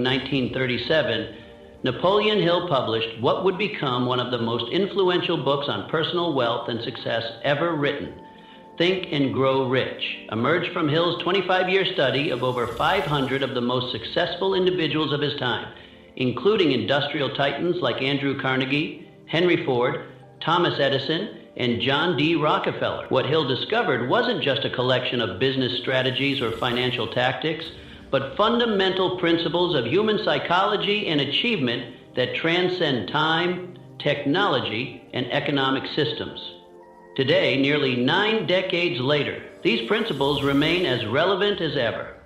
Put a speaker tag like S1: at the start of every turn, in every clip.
S1: 1937, Napoleon Hill published what would become one of the most influential books on personal wealth and success ever written. Think and Grow Rich emerged from Hill's 25-year study of over 500 of the most successful individuals of his time, including industrial titans like Andrew Carnegie, Henry Ford, Thomas Edison, and John D. Rockefeller. What Hill discovered wasn't just a collection of business strategies or financial tactics, but fundamental principles of human psychology and achievement that transcend time, technology, and economic systems. Today, nearly 9 decades later, these principles remain as relevant as ever.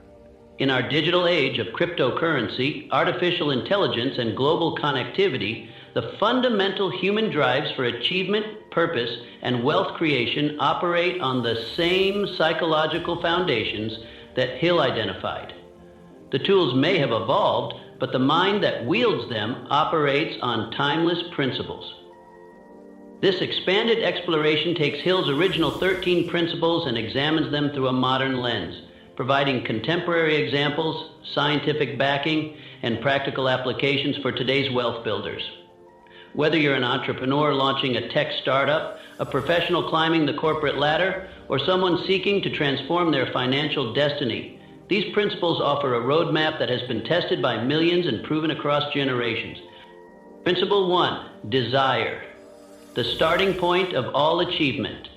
S1: In our digital age of cryptocurrency, artificial intelligence, and global connectivity, the fundamental human drives for achievement, purpose, and wealth creation operate on the same psychological foundations that Hill identified. The tools may have evolved, but the mind that wields them operates on timeless principles. This expanded exploration takes Hill's original 13 principles and examines them through a modern lens, providing contemporary examples, scientific backing, and practical applications for today's wealth builders. Whether you're an entrepreneur launching a tech startup, a professional climbing the corporate ladder, or someone seeking to transform their financial destiny, these principles offer a roadmap that has been tested by millions and proven across generations. Principle 1, desire, the starting point of all achievement.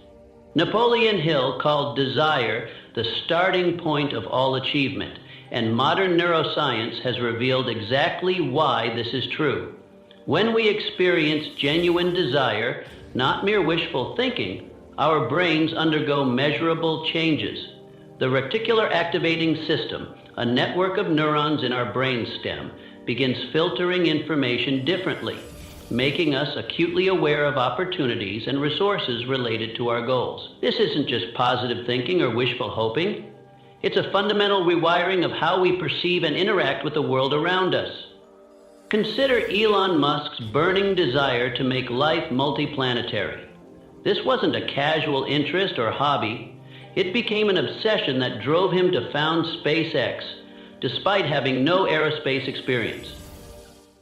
S1: Napoleon Hill called desire the starting point of all achievement, and modern neuroscience has revealed exactly why this is true. When we experience genuine desire, not mere wishful thinking, our brains undergo measurable changes. The reticular activating system, a network of neurons in our brainstem, begins filtering information differently, making us acutely aware of opportunities and resources related to our goals. This isn't just positive thinking or wishful hoping. It's a fundamental rewiring of how we perceive and interact with the world around us. Consider Elon Musk's burning desire to make life multiplanetary. This wasn't a casual interest or hobby. It became an obsession that drove him to found SpaceX, despite having no aerospace experience.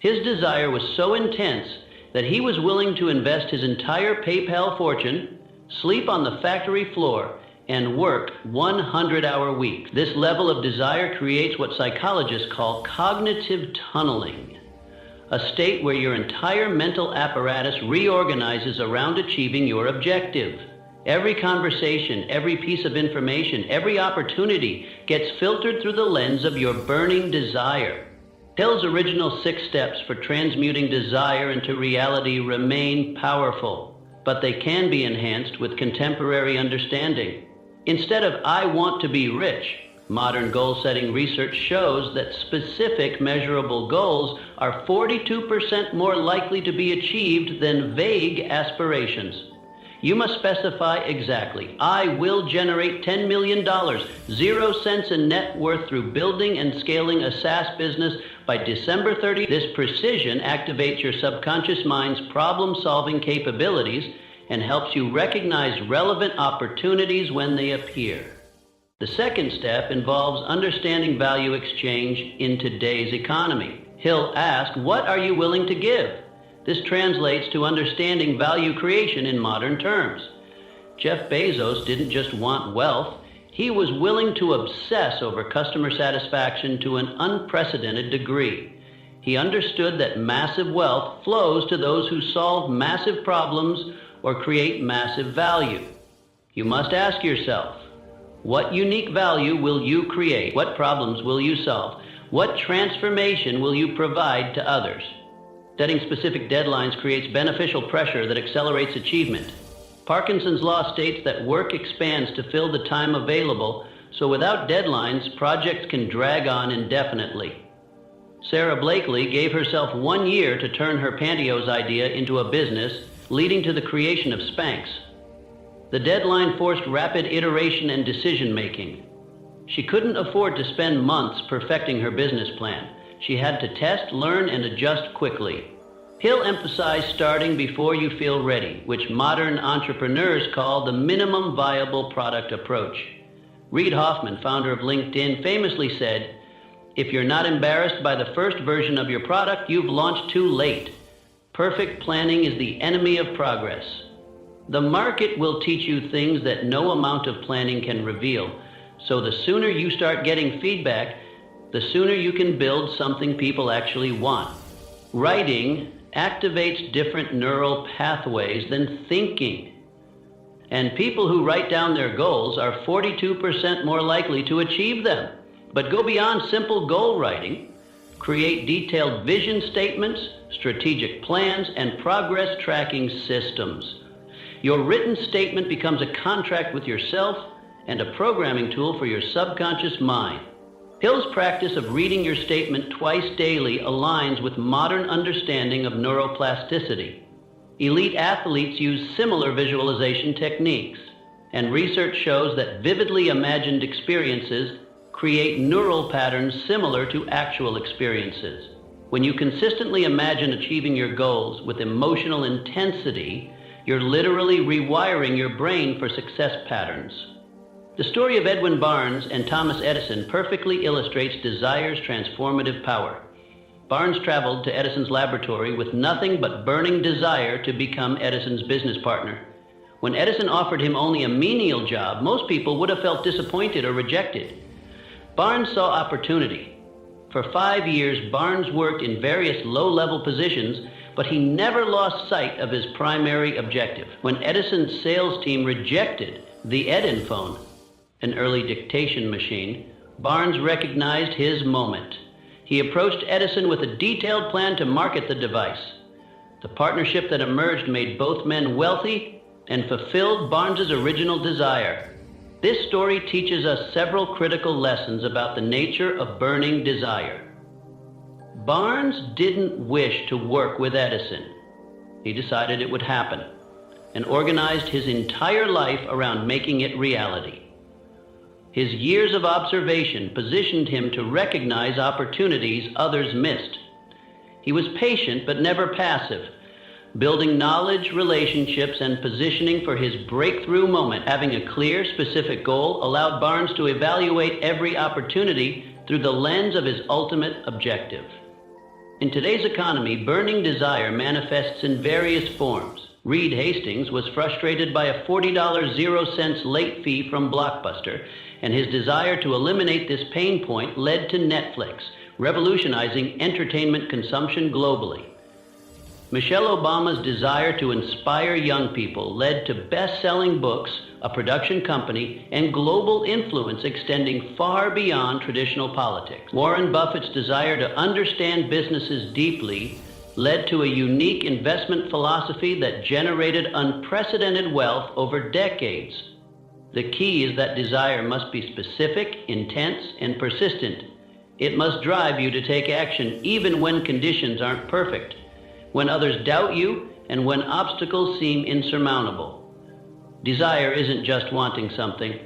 S1: His desire was so intense that he was willing to invest his entire PayPal fortune, sleep on the factory floor, and work 100-hour weeks. This level of desire creates what psychologists call cognitive tunneling, a state where your entire mental apparatus reorganizes around achieving your objective. Every conversation, every piece of information, every opportunity gets filtered through the lens of your burning desire. Hill's original 6 steps for transmuting desire into reality remain powerful, but they can be enhanced with contemporary understanding. Instead of "I want to be rich," modern goal-setting research shows that specific measurable goals are 42% more likely to be achieved than vague aspirations. You must specify exactly, "I will generate $10 million, 0 cents in net worth through building and scaling a SaaS business by December 30." This precision activates your subconscious mind's problem-solving capabilities and helps you recognize relevant opportunities when they appear. The second step involves understanding value exchange in today's economy. Hill asked, "What are you willing to give?" This translates to understanding value creation in modern terms. Jeff Bezos didn't just want wealth, he was willing to obsess over customer satisfaction to an unprecedented degree. He understood that massive wealth flows to those who solve massive problems or create massive value. You must ask yourself, what unique value will you create? What problems will you solve? What transformation will you provide to others? Setting specific deadlines creates beneficial pressure that accelerates achievement. Parkinson's law states that work expands to fill the time available, so without deadlines, projects can drag on indefinitely. Sarah Blakely gave herself 1 year to turn her pantyhose idea into a business, leading to the creation of Spanx. The deadline forced rapid iteration and decision-making. She couldn't afford to spend months perfecting her business plan. She had to test, learn, and adjust quickly. Hill emphasized starting before you feel ready, which modern entrepreneurs call the minimum viable product approach. Reid Hoffman, founder of LinkedIn, famously said, If you're not embarrassed by the first version of your product, you've launched too late. Perfect planning is the enemy of progress. The market will teach you things that no amount of planning can reveal. So the sooner you start getting feedback, the sooner you can build something people actually want. Writing activates different neural pathways than thinking. And people who write down their goals are 42% more likely to achieve them. But go beyond simple goal writing. Create detailed vision statements, strategic plans, and progress tracking systems. Your written statement becomes a contract with yourself and a programming tool for your subconscious mind. Hill's practice of reading your statement twice daily aligns with modern understanding of neuroplasticity. Elite athletes use similar visualization techniques, and research shows that vividly imagined experiences create neural patterns similar to actual experiences. When you consistently imagine achieving your goals with emotional intensity, you're literally rewiring your brain for success patterns. The story of Edwin Barnes and Thomas Edison perfectly illustrates desire's transformative power. Barnes traveled to Edison's laboratory with nothing but burning desire to become Edison's business partner. When Edison offered him only a menial job, most people would have felt disappointed or rejected. Barnes saw opportunity. For 5 years, Barnes worked in various low-level positions, but he never lost sight of his primary objective. When Edison's sales team rejected the Edin phone, an early dictation machine, Barnes recognized his moment. He approached Edison with a detailed plan to market the device. The partnership that emerged made both men wealthy and fulfilled Barnes's original desire. This story teaches us several critical lessons about the nature of burning desire. Barnes didn't wish to work with Edison. He decided it would happen and organized his entire life around making it reality. His years of observation positioned him to recognize opportunities others missed. He was patient but never passive, building knowledge, relationships, and positioning for his breakthrough moment. Having a clear, specific goal allowed Barnes to evaluate every opportunity through the lens of his ultimate objective. In today's economy, burning desire manifests in various forms. Reed Hastings was frustrated by a $40.00 late fee from Blockbuster, and his desire to eliminate this pain point led to Netflix, revolutionizing entertainment consumption globally. Michelle Obama's desire to inspire young people led to best-selling books, a production company, and global influence extending far beyond traditional politics. Warren Buffett's desire to understand businesses deeply led to a unique investment philosophy that generated unprecedented wealth over decades. The key is that desire must be specific, intense, and persistent. It must drive you to take action even when conditions aren't perfect, when others doubt you, and when obstacles seem insurmountable. Desire isn't just wanting something.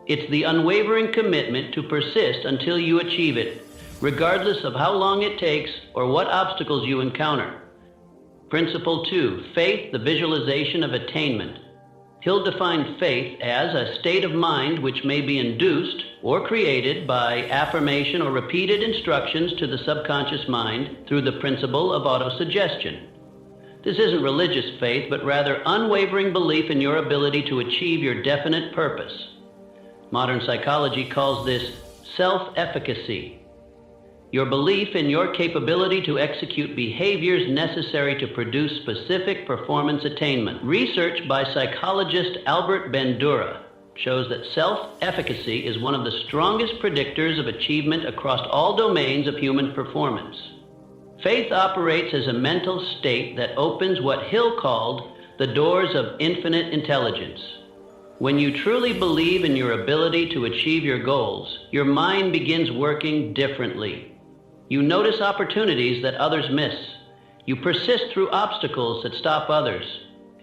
S1: It's the unwavering commitment to persist until you achieve it, regardless of how long it takes or what obstacles you encounter. Principle 2, faith, the visualization of attainment. Hill defined faith as a state of mind which may be induced or created by affirmation or repeated instructions to the subconscious mind through the principle of autosuggestion. This isn't religious faith, but rather unwavering belief in your ability to achieve your definite purpose. Modern psychology calls this self-efficacy. Your belief in your capability to execute behaviors necessary to produce specific performance attainment. Research by psychologist Albert Bandura shows that self-efficacy is one of the strongest predictors of achievement across all domains of human performance. Faith operates as a mental state that opens what Hill called the doors of infinite intelligence. When you truly believe in your ability to achieve your goals, your mind begins working differently. You notice opportunities that others miss. You persist through obstacles that stop others.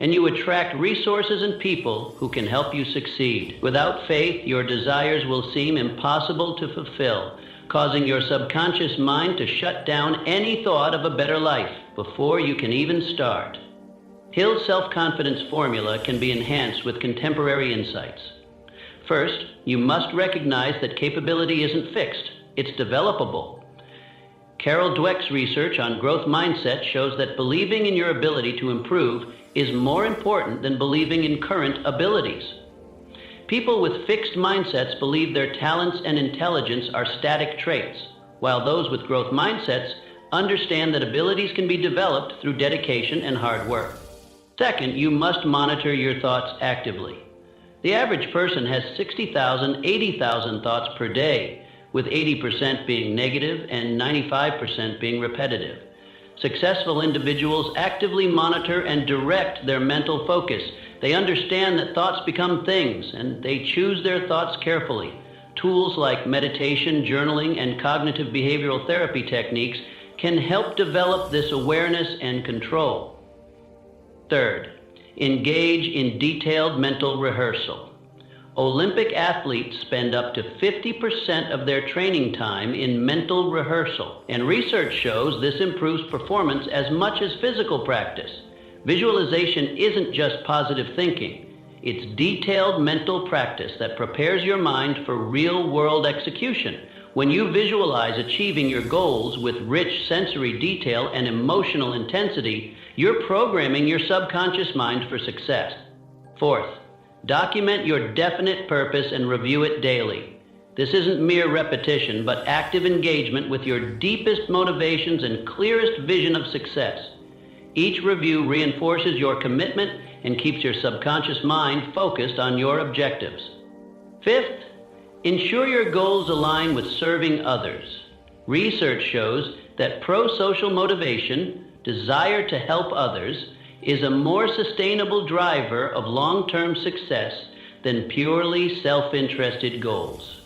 S1: And you attract resources and people who can help you succeed. Without faith, your desires will seem impossible to fulfill, causing your subconscious mind to shut down any thought of a better life before you can even start. Hill's self-confidence formula can be enhanced with contemporary insights. First, you must recognize that capability isn't fixed. It's developable. Carol Dweck's research on growth mindset shows that believing in your ability to improve is more important than believing in current abilities. People with fixed mindsets believe their talents and intelligence are static traits, while those with growth mindsets understand that abilities can be developed through dedication and hard work. Second, you must monitor your thoughts actively. The average person has 60,000, 80,000 thoughts per day, with 80% being negative and 95% being repetitive. Successful individuals actively monitor and direct their mental focus. They understand that thoughts become things, and they choose their thoughts carefully. Tools like meditation, journaling, and cognitive behavioral therapy techniques can help develop this awareness and control. Third, engage in detailed mental rehearsal. Olympic athletes spend up to 50% of their training time in mental rehearsal, and research shows this improves performance as much as physical practice. Visualization isn't just positive thinking. It's detailed mental practice that prepares your mind for real-world execution. When you visualize achieving your goals with rich sensory detail and emotional intensity, you're programming your subconscious mind for success. Fourth, document your definite purpose and review it daily. This isn't mere repetition, but active engagement with your deepest motivations and clearest vision of success. Each review reinforces your commitment and keeps your subconscious mind focused on your objectives. Fifth, ensure your goals align with serving others. Research shows that pro-social motivation, desire to help others, is a more sustainable driver of long-term success than purely self-interested goals.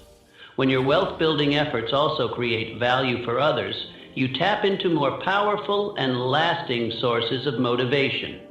S1: When your wealth-building efforts also create value for others, you tap into more powerful and lasting sources of motivation.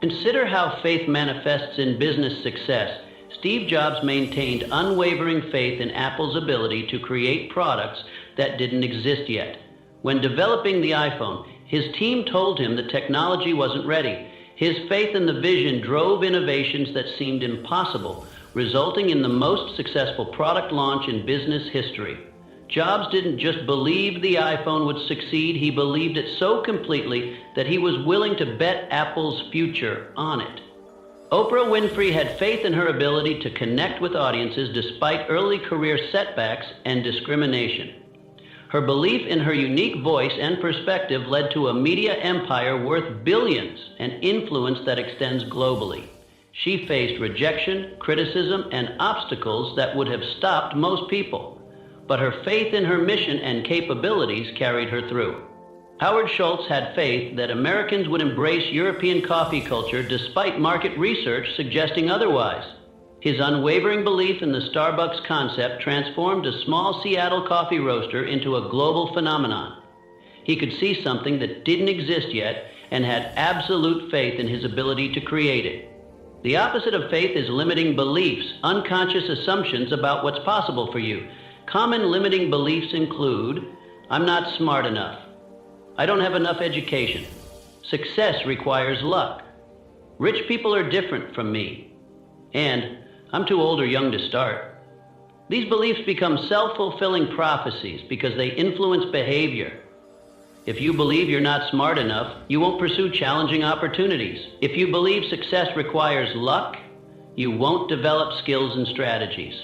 S1: Consider how faith manifests in business success. Steve Jobs maintained unwavering faith in Apple's ability to create products that didn't exist yet. When developing the iPhone, his team told him the technology wasn't ready. His faith in the vision drove innovations that seemed impossible, resulting in the most successful product launch in business history. Jobs didn't just believe the iPhone would succeed, he believed it so completely that he was willing to bet Apple's future on it. Oprah Winfrey had faith in her ability to connect with audiences despite early career setbacks and discrimination. Her belief in her unique voice and perspective led to a media empire worth billions and influence that extends globally. She faced rejection, criticism, and obstacles that would have stopped most people, but her faith in her mission and capabilities carried her through. Howard Schultz had faith that Americans would embrace European coffee culture despite market research suggesting otherwise. His unwavering belief in the Starbucks concept transformed a small Seattle coffee roaster into a global phenomenon. He could see something that didn't exist yet and had absolute faith in his ability to create it. The opposite of faith is limiting beliefs, unconscious assumptions about what's possible for you. Common limiting beliefs include, I'm not smart enough. I don't have enough education. Success requires luck. Rich people are different from me. And I'm too old or young to start. These beliefs become self-fulfilling prophecies because they influence behavior. If you believe you're not smart enough, you won't pursue challenging opportunities. If you believe success requires luck, you won't develop skills and strategies.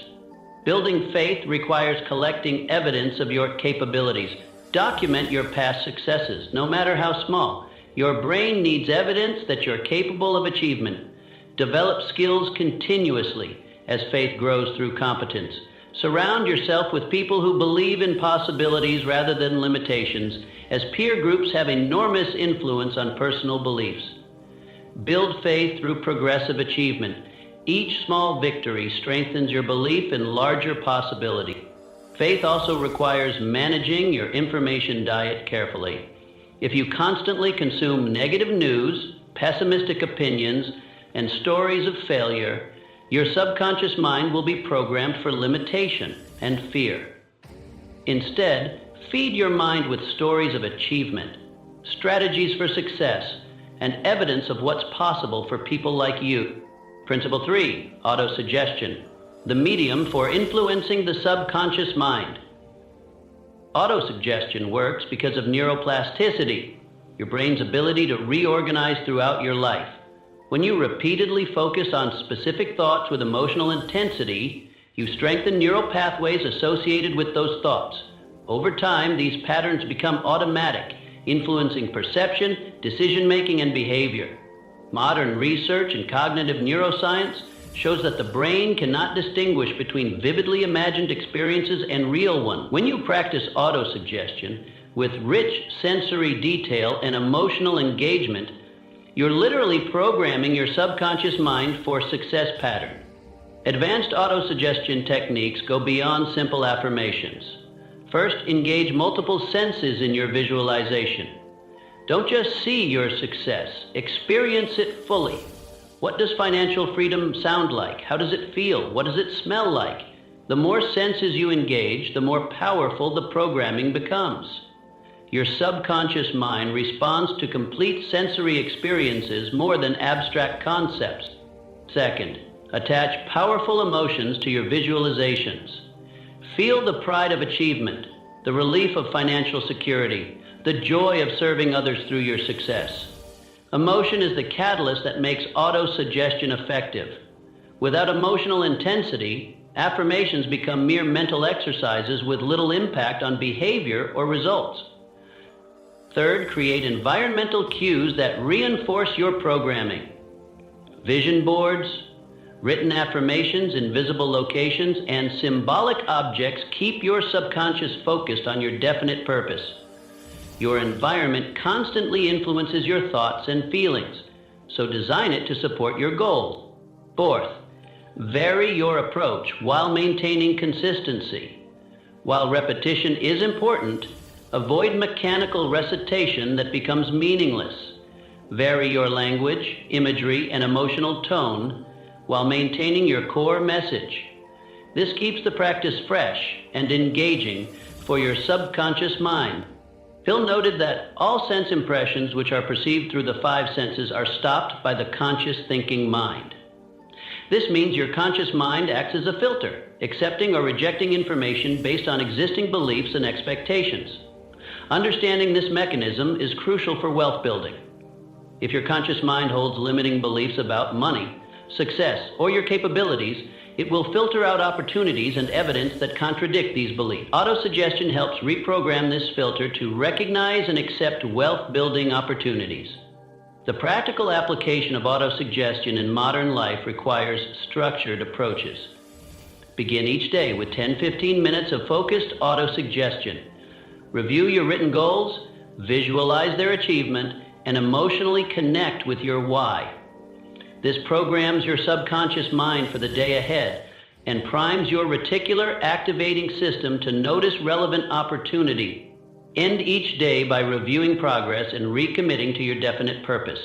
S1: Building faith requires collecting evidence of your capabilities. Document your past successes, no matter how small. Your brain needs evidence that you're capable of achievement. Develop skills continuously as faith grows through competence. Surround yourself with people who believe in possibilities rather than limitations, as peer groups have enormous influence on personal beliefs. Build faith through progressive achievement. Each small victory strengthens your belief in larger possibility. Faith also requires managing your information diet carefully. If you constantly consume negative news, pessimistic opinions, and stories of failure, your subconscious mind will be programmed for limitation and fear. Instead, feed your mind with stories of achievement, strategies for success, and evidence of what's possible for people like you. Principle 3, autosuggestion, the medium for influencing the subconscious mind. Autosuggestion works because of neuroplasticity, your brain's ability to reorganize throughout your life. When you repeatedly focus on specific thoughts with emotional intensity, you strengthen neural pathways associated with those thoughts. Over time, these patterns become automatic, influencing perception, decision-making, and behavior. Modern research in cognitive neuroscience shows that the brain cannot distinguish between vividly imagined experiences and real ones. When you practice autosuggestion with rich sensory detail and emotional engagement, you're literally programming your subconscious mind for success pattern. Advanced autosuggestion techniques go beyond simple affirmations. First, engage multiple senses in your visualization. Don't just see your success, experience it fully. What does financial freedom sound like? How does it feel? What does it smell like? The more senses you engage, the more powerful the programming becomes. Your subconscious mind responds to complete sensory experiences more than abstract concepts. Second, attach powerful emotions to your visualizations. Feel the pride of achievement, the relief of financial security, the joy of serving others through your success. Emotion is the catalyst that makes autosuggestion effective. Without emotional intensity, affirmations become mere mental exercises with little impact on behavior or results. Third, create environmental cues that reinforce your programming. Vision boards, written affirmations in visible locations, and symbolic objects keep your subconscious focused on your definite purpose. Your environment constantly influences your thoughts and feelings, so design it to support your goal. Fourth, vary your approach while maintaining consistency. While repetition is important, avoid mechanical recitation that becomes meaningless. Vary your language, imagery, and emotional tone while maintaining your core message. This keeps the practice fresh and engaging for your subconscious mind. Hill noted that all sense impressions which are perceived through the five senses are stopped by the conscious thinking mind. This means your conscious mind acts as a filter, accepting or rejecting information based on existing beliefs and expectations. Understanding this mechanism is crucial for wealth building. If your conscious mind holds limiting beliefs about money, success, or your capabilities, it will filter out opportunities and evidence that contradict these beliefs. Autosuggestion helps reprogram this filter to recognize and accept wealth-building opportunities. The practical application of autosuggestion in modern life requires structured approaches. Begin each day with 10-15 minutes of focused autosuggestion. Review your written goals, visualize their achievement, and emotionally connect with your why. This programs your subconscious mind for the day ahead and primes your reticular activating system to notice relevant opportunity. End each day by reviewing progress and recommitting to your definite purpose.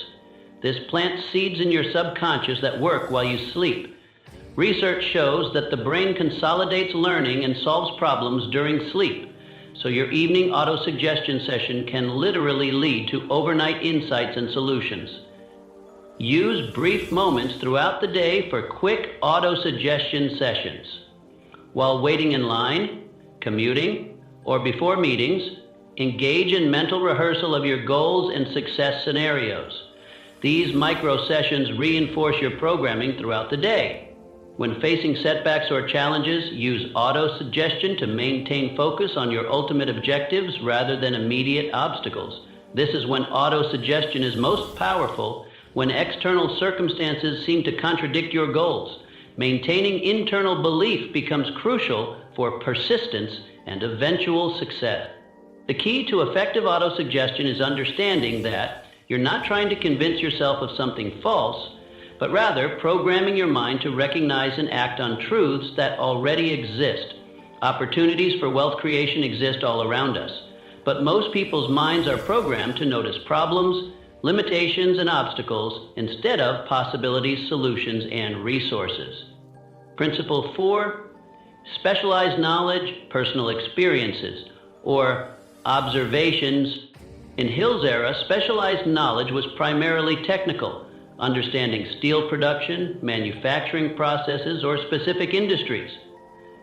S1: This plants seeds in your subconscious that work while you sleep. Research shows that the brain consolidates learning and solves problems during sleep, so your evening autosuggestion session can literally lead to overnight insights and solutions. Use brief moments throughout the day for quick autosuggestion sessions. While waiting in line, commuting, or before meetings, engage in mental rehearsal of your goals and success scenarios. These micro sessions reinforce your programming throughout the day. When facing setbacks or challenges, use autosuggestion to maintain focus on your ultimate objectives rather than immediate obstacles. This is when autosuggestion is most powerful, when external circumstances seem to contradict your goals. Maintaining internal belief becomes crucial for persistence and eventual success. The key to effective autosuggestion is understanding that you're not trying to convince yourself of something false, but rather programming your mind to recognize and act on truths that already exist. Opportunities for wealth creation exist all around us, but most people's minds are programmed to notice problems, limitations, and obstacles instead of possibilities, solutions, and resources. Principle 4, specialized knowledge, personal experiences, or observations. In Hill's era, specialized knowledge was primarily technical, understanding steel production, manufacturing processes, or specific industries.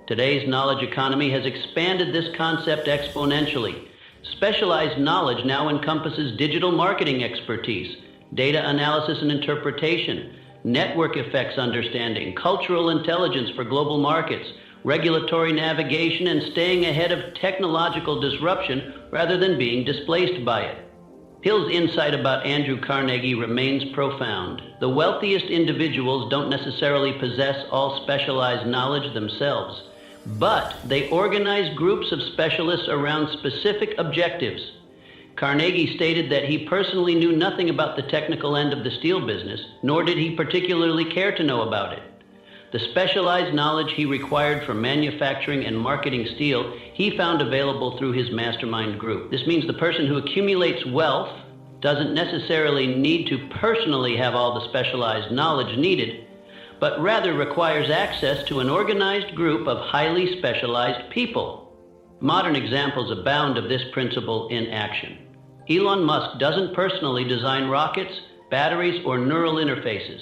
S1: Today's knowledge economy has expanded this concept exponentially. Specialized knowledge now encompasses digital marketing expertise, data analysis and interpretation, network effects understanding, cultural intelligence for global markets, regulatory navigation, and staying ahead of technological disruption rather than being displaced by it. Hill's insight about Andrew Carnegie remains profound. The wealthiest individuals don't necessarily possess all specialized knowledge themselves, but they organize groups of specialists around specific objectives. Carnegie stated that he personally knew nothing about the technical end of the steel business, nor did he particularly care to know about it. The specialized knowledge he required for manufacturing and marketing steel, he found available through his mastermind group. This means the person who accumulates wealth doesn't necessarily need to personally have all the specialized knowledge needed, but rather requires access to an organized group of highly specialized people. Modern examples abound of this principle in action. Elon Musk doesn't personally design rockets, batteries, or neural interfaces,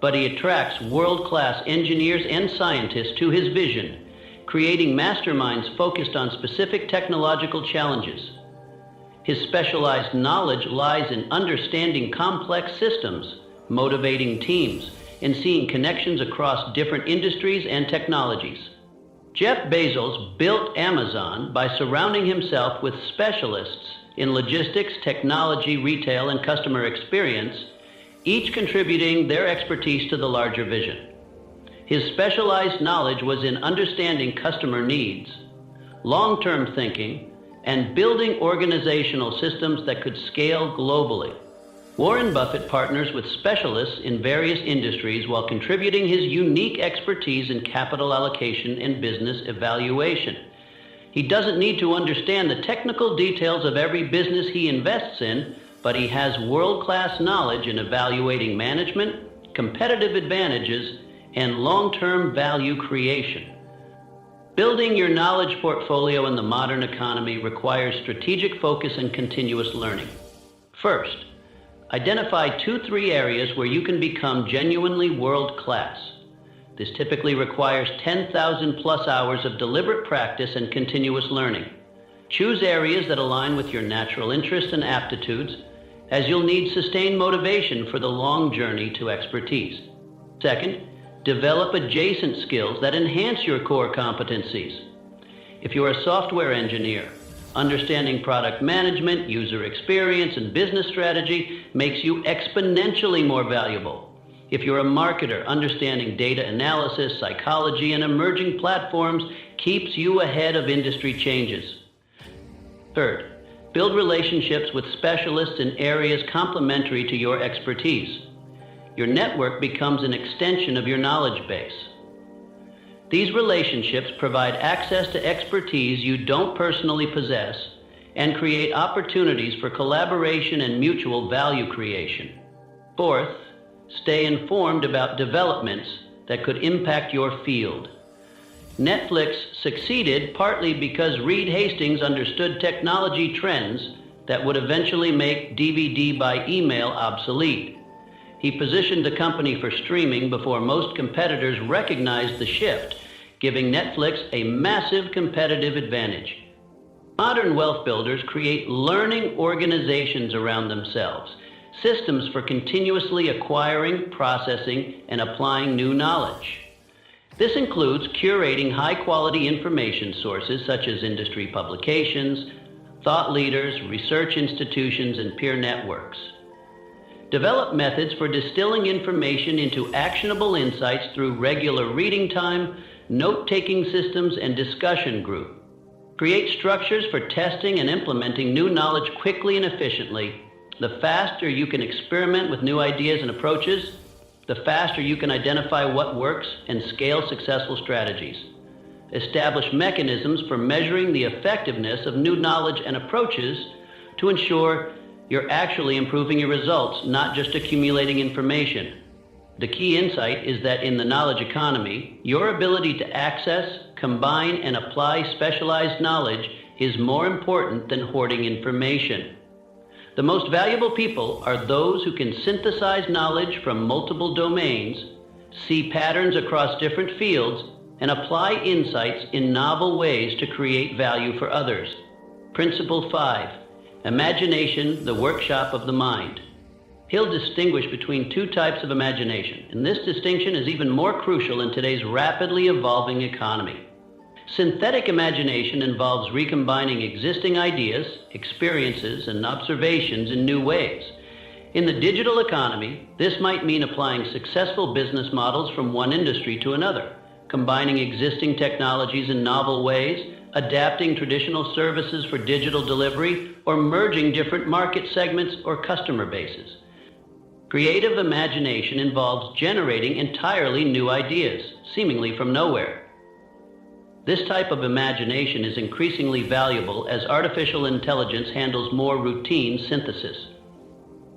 S1: but he attracts world-class engineers and scientists to his vision, creating masterminds focused on specific technological challenges. His specialized knowledge lies in understanding complex systems, motivating teams, and seeing connections across different industries and technologies. Jeff Bezos built Amazon by surrounding himself with specialists in logistics, technology, retail, and customer experience, each contributing their expertise to the larger vision. His specialized knowledge was in understanding customer needs, long-term thinking, and building organizational systems that could scale globally. Warren Buffett partners with specialists in various industries while contributing his unique expertise in capital allocation and business evaluation. He doesn't need to understand the technical details of every business he invests in, but he has world-class knowledge in evaluating management, competitive advantages, and long-term value creation. Building your knowledge portfolio in the modern economy requires strategic focus and continuous learning. First, identify 2-3 areas where you can become genuinely world-class. This typically requires 10,000 plus hours of deliberate practice and continuous learning. Choose areas that align with your natural interests and aptitudes, as you'll need sustained motivation for the long journey to expertise. Second, develop adjacent skills that enhance your core competencies. If you're a software engineer, understanding product management, user experience, and business strategy makes you exponentially more valuable. If you're a marketer, understanding data analysis, psychology, and emerging platforms keeps you ahead of industry changes. Third, build relationships with specialists in areas complementary to your expertise. Your network becomes an extension of your knowledge base. These relationships provide access to expertise you don't personally possess and create opportunities for collaboration and mutual value creation. Fourth, stay informed about developments that could impact your field. Netflix succeeded partly because Reed Hastings understood technology trends that would eventually make DVD by email obsolete. He positioned the company for streaming before most competitors recognized the shift, giving Netflix a massive competitive advantage. Modern wealth builders create learning organizations around themselves, systems for continuously acquiring, processing, and applying new knowledge. This includes curating high-quality information sources such as industry publications, thought leaders, research institutions, and peer networks. Develop methods for distilling information into actionable insights through regular reading time, note-taking systems, and discussion group. Create structures for testing and implementing new knowledge quickly and efficiently. The faster you can experiment with new ideas and approaches, the faster you can identify what works and scale successful strategies. Establish mechanisms for measuring the effectiveness of new knowledge and approaches to ensure you're actually improving your results, not just accumulating information. The key insight is that in the knowledge economy, your ability to access, combine, and apply specialized knowledge is more important than hoarding information. The most valuable people are those who can synthesize knowledge from multiple domains, see patterns across different fields, and apply insights in novel ways to create value for others. Principle 5. Imagination, the workshop of the mind. Hill distinguished between two types of imagination, and this distinction is even more crucial in today's rapidly evolving economy. Synthetic imagination involves recombining existing ideas, experiences, and observations in new ways. In the digital economy, this might mean applying successful business models from one industry to another, combining existing technologies in novel ways, adapting traditional services for digital delivery, or merging different market segments or customer bases. Creative imagination involves generating entirely new ideas, seemingly from nowhere. This type of imagination is increasingly valuable as artificial intelligence handles more routine synthesis.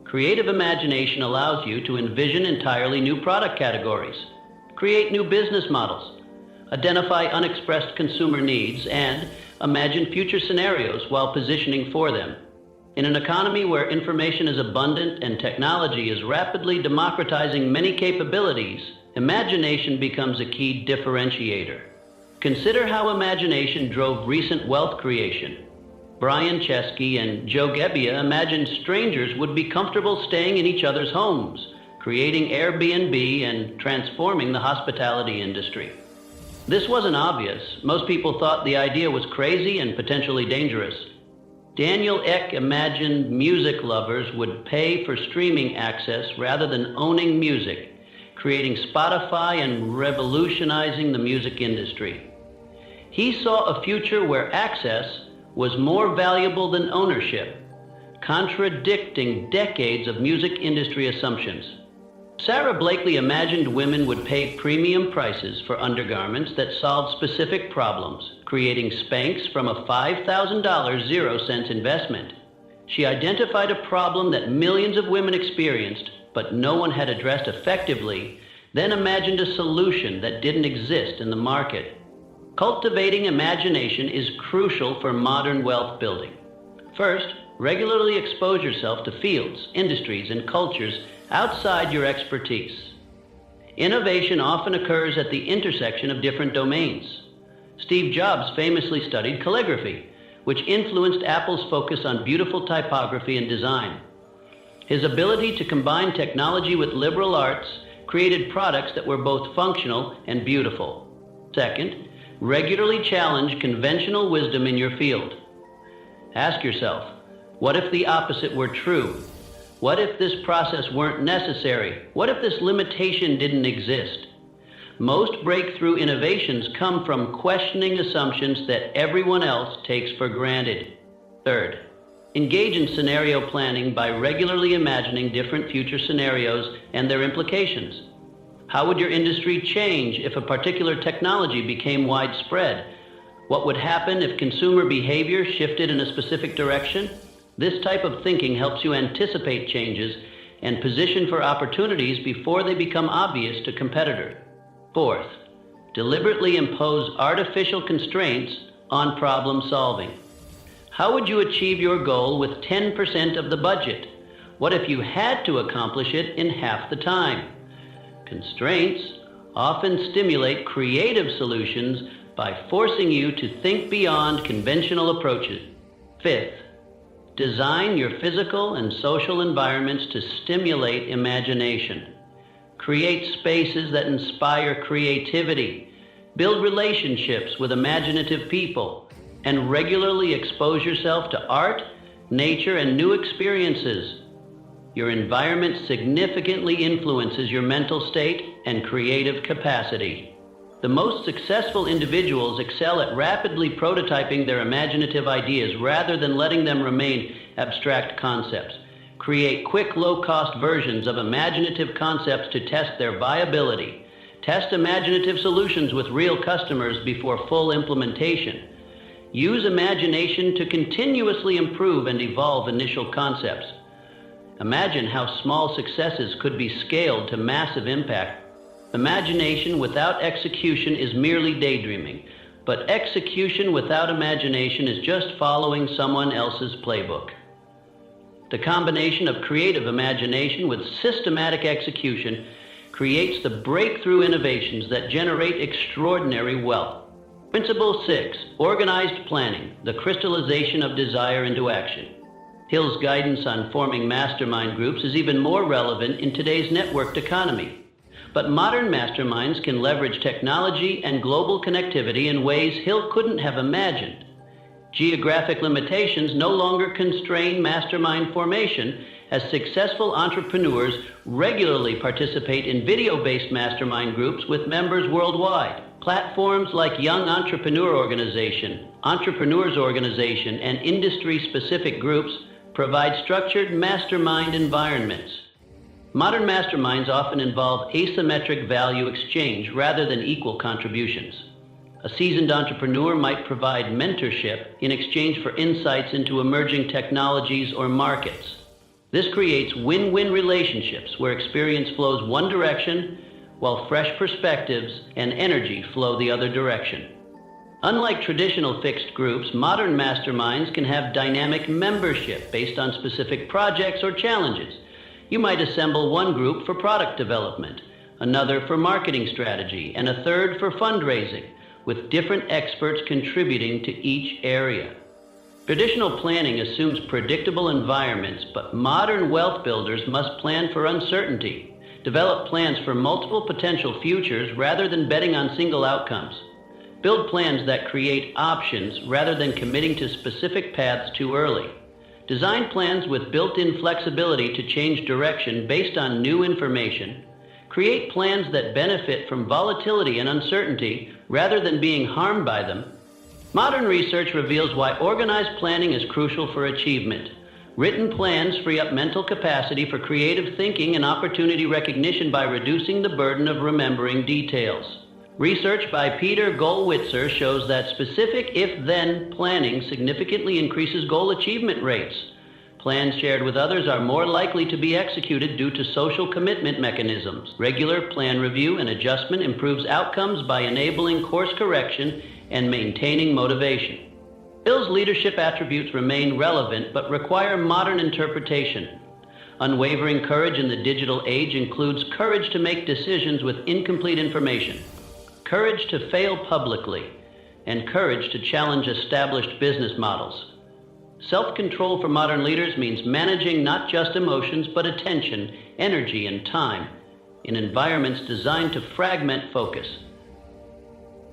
S1: Creative imagination allows you to envision entirely new product categories, create new business models, identify unexpressed consumer needs, and imagine future scenarios while positioning for them. In an economy where information is abundant and technology is rapidly democratizing many capabilities, imagination becomes a key differentiator. Consider how imagination drove recent wealth creation. Brian Chesky and Joe Gebbia imagined strangers would be comfortable staying in each other's homes, creating Airbnb and transforming the hospitality industry. This wasn't obvious. Most people thought the idea was crazy and potentially dangerous. Daniel Ek imagined music lovers would pay for streaming access rather than owning music, creating Spotify and revolutionizing the music industry. He saw a future where access was more valuable than ownership, contradicting decades of music industry assumptions. Sarah Blakely imagined women would pay premium prices for undergarments that solved specific problems, creating Spanx from a $5,000 0-cent investment. She identified a problem that millions of women experienced, but no one had addressed effectively, then imagined a solution that didn't exist in the market. Cultivating imagination is crucial for modern wealth building. First, regularly expose yourself to fields, industries, and cultures outside your expertise. Innovation often occurs at the intersection of different domains. Steve Jobs famously studied calligraphy, which influenced Apple's focus on beautiful typography and design. His ability to combine technology with liberal arts created products that were both functional and beautiful. Second, regularly challenge conventional wisdom in your field. Ask yourself, what if the opposite were true? What if this process weren't necessary? What if this limitation didn't exist? Most breakthrough innovations come from questioning assumptions that everyone else takes for granted. Third, engage in scenario planning by regularly imagining different future scenarios and their implications. How would your industry change if a particular technology became widespread? What would happen if consumer behavior shifted in a specific direction? This type of thinking helps you anticipate changes and position for opportunities before they become obvious to competitors. Fourth, deliberately impose artificial constraints on problem solving. How would you achieve your goal with 10% of the budget? What if you had to accomplish it in half the time? Constraints often stimulate creative solutions by forcing you to think beyond conventional approaches. Fifth, design your physical and social environments to stimulate imagination. Create spaces that inspire creativity. Build relationships with imaginative people, and regularly expose yourself to art, nature, and new experiences. Your environment significantly influences your mental state and creative capacity. The most successful individuals excel at rapidly prototyping their imaginative ideas rather than letting them remain abstract concepts. Create quick, low-cost versions of imaginative concepts to test their viability. Test imaginative solutions with real customers before full implementation. Use imagination to continuously improve and evolve initial concepts. Imagine how small successes could be scaled to massive impact. Imagination without execution is merely daydreaming, but execution without imagination is just following someone else's playbook. The combination of creative imagination with systematic execution creates the breakthrough innovations that generate extraordinary wealth. Principle 6, organized planning, the crystallization of desire into action. Hill's guidance on forming mastermind groups is even more relevant in today's networked economy. But modern masterminds can leverage technology and global connectivity in ways Hill couldn't have imagined. Geographic limitations no longer constrain mastermind formation, as successful entrepreneurs regularly participate in video-based mastermind groups with members worldwide. Platforms like Young Entrepreneurs Organization, and industry-specific groups provide structured mastermind environments. Modern masterminds often involve asymmetric value exchange rather than equal contributions. A seasoned entrepreneur might provide mentorship in exchange for insights into emerging technologies or markets. This creates win-win relationships where experience flows one direction while fresh perspectives and energy flow the other direction. Unlike traditional fixed groups, modern masterminds can have dynamic membership based on specific projects or challenges. You might assemble one group for product development, another for marketing strategy, and a third for fundraising, with different experts contributing to each area. Traditional planning assumes predictable environments, but modern wealth builders must plan for uncertainty, develop plans for multiple potential futures rather than betting on single outcomes. Build plans that create options rather than committing to specific paths too early. Design plans with built-in flexibility to change direction based on new information. Create plans that benefit from volatility and uncertainty rather than being harmed by them. Modern research reveals why organized planning is crucial for achievement. Written plans free up mental capacity for creative thinking and opportunity recognition by reducing the burden of remembering details. Research by Peter Gollwitzer shows that specific if-then planning significantly increases goal achievement rates. Plans shared with others are more likely to be executed due to social commitment mechanisms. Regular plan review and adjustment improves outcomes by enabling course correction and maintaining motivation. Hill's leadership attributes remain relevant but require modern interpretation. Unwavering courage in the digital age includes courage to make decisions with incomplete information, courage to fail publicly, and courage to challenge established business models. Self-control for modern leaders means managing not just emotions, but attention, energy, and time in environments designed to fragment focus.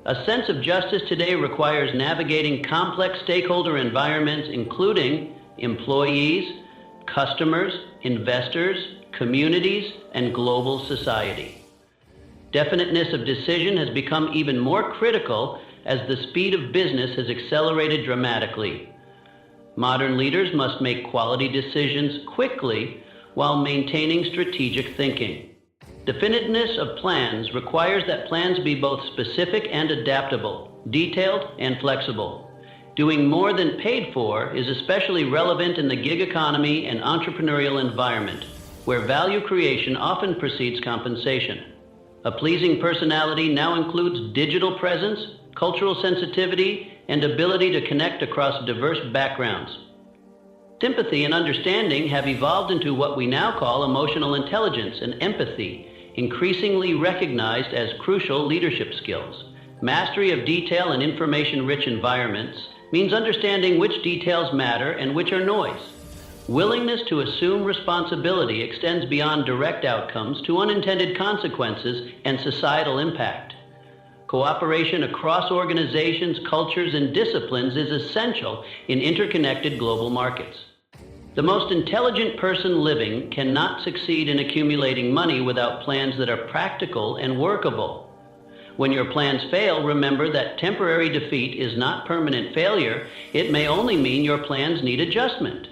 S1: A sense of justice today requires navigating complex stakeholder environments, including employees, customers, investors, communities, and global society. Definiteness of decision has become even more critical as the speed of business has accelerated dramatically. Modern leaders must make quality decisions quickly while maintaining strategic thinking. Definiteness of plans requires that plans be both specific and adaptable, detailed and flexible. Doing more than paid for is especially relevant in the gig economy and entrepreneurial environment, where value creation often precedes compensation. A pleasing personality now includes digital presence, cultural sensitivity, and ability to connect across diverse backgrounds. Sympathy and understanding have evolved into what we now call emotional intelligence and empathy, increasingly recognized as crucial leadership skills. Mastery of detail in information-rich environments means understanding which details matter and which are noise. Willingness to assume responsibility extends beyond direct outcomes to unintended consequences and societal impact. Cooperation across organizations, cultures, and disciplines is essential in interconnected global markets. The most intelligent person living cannot succeed in accumulating money without plans that are practical and workable. When your plans fail, remember that temporary defeat is not permanent failure. It may only mean your plans need adjustment.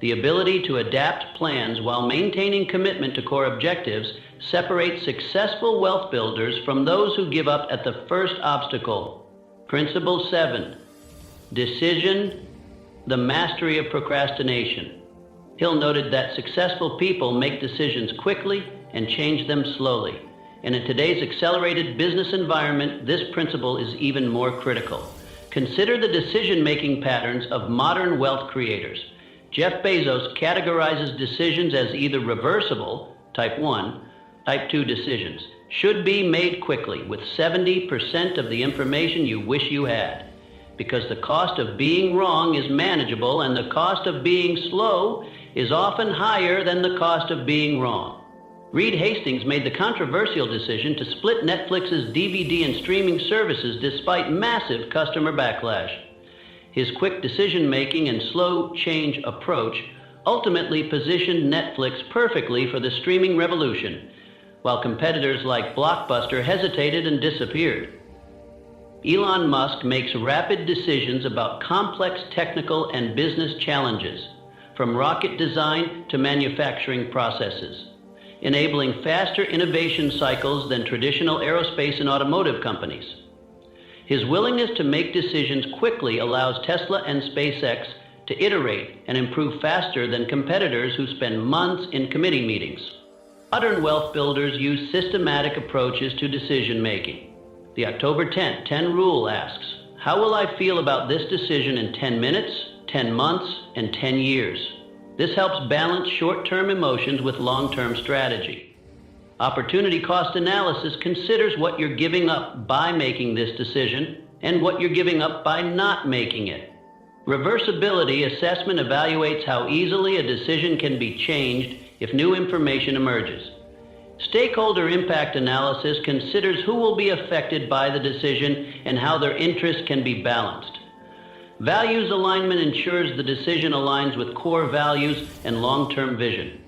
S1: The ability to adapt plans while maintaining commitment to core objectives separates successful wealth builders from those who give up at the first obstacle. Principle 7, decision, the mastery of procrastination. Hill noted that successful people make decisions quickly and change them slowly. And in today's accelerated business environment, this principle is even more critical. Consider the decision-making patterns of modern wealth creators. Jeff Bezos categorizes decisions as either reversible, type 1, Type 2 decisions should be made quickly with 70% of the information you wish you had, because the cost of being wrong is manageable and the cost of being slow is often higher than the cost of being wrong. Reed Hastings made the controversial decision to split Netflix's DVD and streaming services despite massive customer backlash. His quick decision-making and slow change approach ultimately positioned Netflix perfectly for the streaming revolution, while competitors like Blockbuster hesitated and disappeared. Elon Musk makes rapid decisions about complex technical and business challenges, from rocket design to manufacturing processes, enabling faster innovation cycles than traditional aerospace and automotive companies. His willingness to make decisions quickly allows Tesla and SpaceX to iterate and improve faster than competitors who spend months in committee meetings. Modern wealth builders use systematic approaches to decision-making. The October 10 rule asks, how will I feel about this decision in 10 minutes, 10 months, and 10 years? This helps balance short-term emotions with long-term strategy. Opportunity cost analysis considers what you're giving up by making this decision and what you're giving up by not making it. Reversibility assessment evaluates how easily a decision can be changed if new information emerges. Stakeholder impact analysis considers who will be affected by the decision and how their interests can be balanced. Values alignment ensures the decision aligns with core values and long-term vision.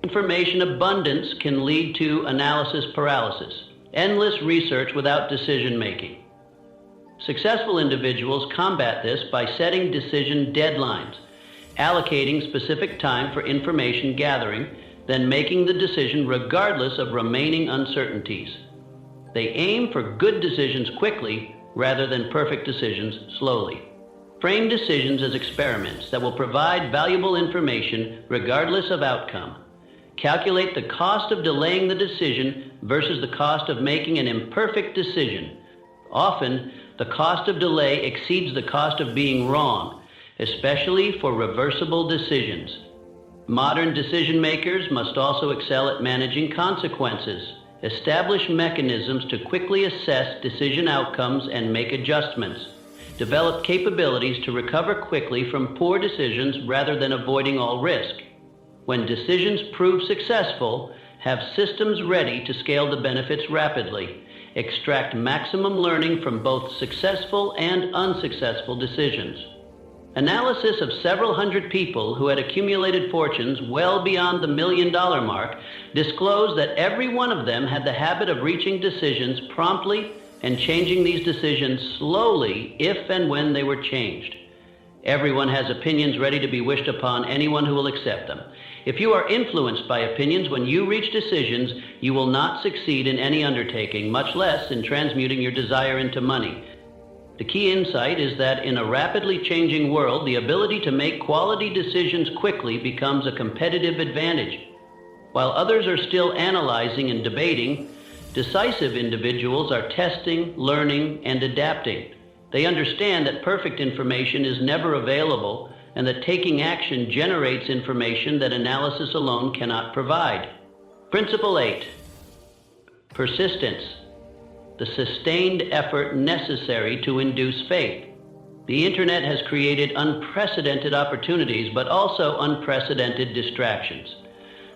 S1: Information abundance can lead to analysis paralysis, endless research without decision-making. Successful individuals combat this by setting decision deadlines, allocating specific time for information gathering, then making the decision regardless of remaining uncertainties. They aim for good decisions quickly rather than perfect decisions slowly. Frame decisions as experiments that will provide valuable information regardless of outcome. Calculate the cost of delaying the decision versus the cost of making an imperfect decision. Often, the cost of delay exceeds the cost of being wrong, especially for reversible decisions. Modern decision makers must also excel at managing consequences, establish mechanisms to quickly assess decision outcomes and make adjustments, develop capabilities to recover quickly from poor decisions rather than avoiding all risk. When decisions prove successful, have systems ready to scale the benefits rapidly, extract maximum learning from both successful and unsuccessful decisions. Analysis of several hundred people who had accumulated fortunes well beyond the $1 million mark disclosed that every one of them had the habit of reaching decisions promptly and changing these decisions slowly if and when they were changed. Everyone has opinions ready to be wished upon anyone who will accept them. If you are influenced by opinions when you reach decisions, you will not succeed in any undertaking, much less in transmuting your desire into money. The key insight is that in a rapidly changing world, the ability to make quality decisions quickly becomes a competitive advantage. While others are still analyzing and debating, decisive individuals are testing, learning, and adapting. They understand that perfect information is never available and that taking action generates information that analysis alone cannot provide. Principle 8, persistence. The sustained effort necessary to induce faith. The internet has created unprecedented opportunities, but also unprecedented distractions,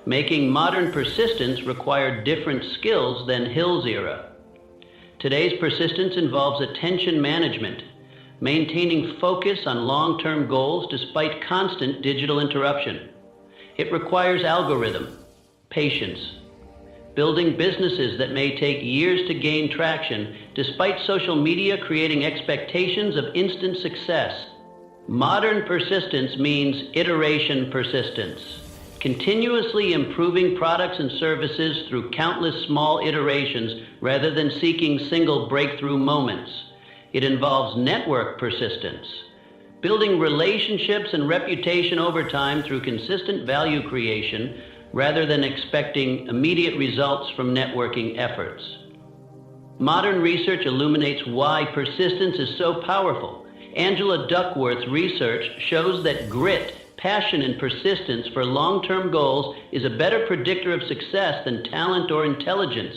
S1: making modern persistence require different skills than Hill's era. Today's persistence involves attention management, maintaining focus on long-term goals despite constant digital interruption. It requires algorithm, patience, building businesses that may take years to gain traction despite social media creating expectations of instant success. Modern persistence means iteration persistence, continuously improving products and services through countless small iterations rather than seeking single breakthrough moments. It involves network persistence, building relationships and reputation over time through consistent value creation rather than expecting immediate results from networking efforts. Modern research illuminates why persistence is so powerful. Angela Duckworth's research shows that grit, passion and persistence for long-term goals is a better predictor of success than talent or intelligence.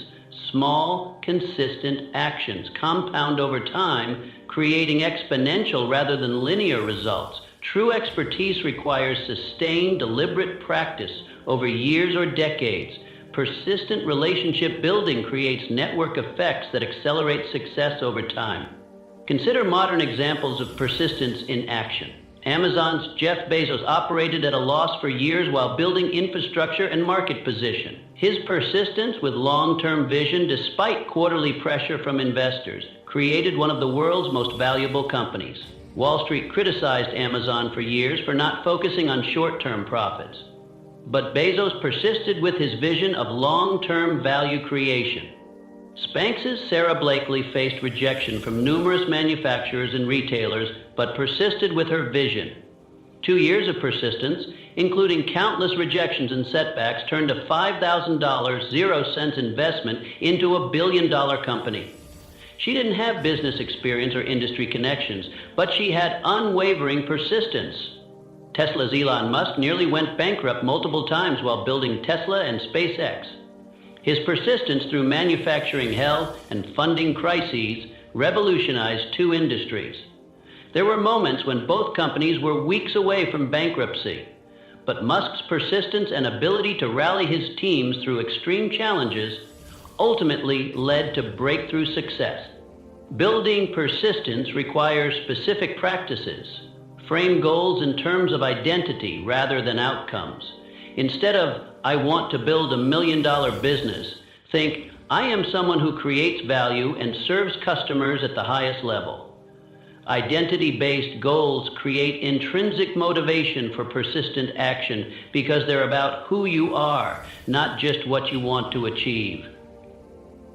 S1: Small, consistent actions compound over time, creating exponential rather than linear results. True expertise requires sustained, deliberate practice over years or decades. Persistent relationship building creates network effects that accelerate success over time. Consider modern examples of persistence in action. Amazon's Jeff Bezos operated at a loss for years while building infrastructure and market position. His persistence with long-term vision, despite quarterly pressure from investors, created one of the world's most valuable companies. Wall Street criticized Amazon for years for not focusing on short-term profits. But Bezos persisted with his vision of long-term value creation. Spanx's Sarah Blakely faced rejection from numerous manufacturers and retailers, but persisted with her vision. 2 years of persistence, including countless rejections and setbacks, turned a $5,000 0-cent investment into a billion-dollar company. She didn't have business experience or industry connections, but she had unwavering persistence. Tesla's Elon Musk nearly went bankrupt multiple times while building Tesla and SpaceX. His persistence through manufacturing hell and funding crises revolutionized 2 industries. There were moments when both companies were weeks away from bankruptcy, but Musk's persistence and ability to rally his teams through extreme challenges ultimately led to breakthrough success. Building persistence requires specific practices. Frame goals in terms of identity rather than outcomes. Instead of, I want to build $1 million business, think, I am someone who creates value and serves customers at the highest level. Identity-based goals create intrinsic motivation for persistent action because they're about who you are, not just what you want to achieve.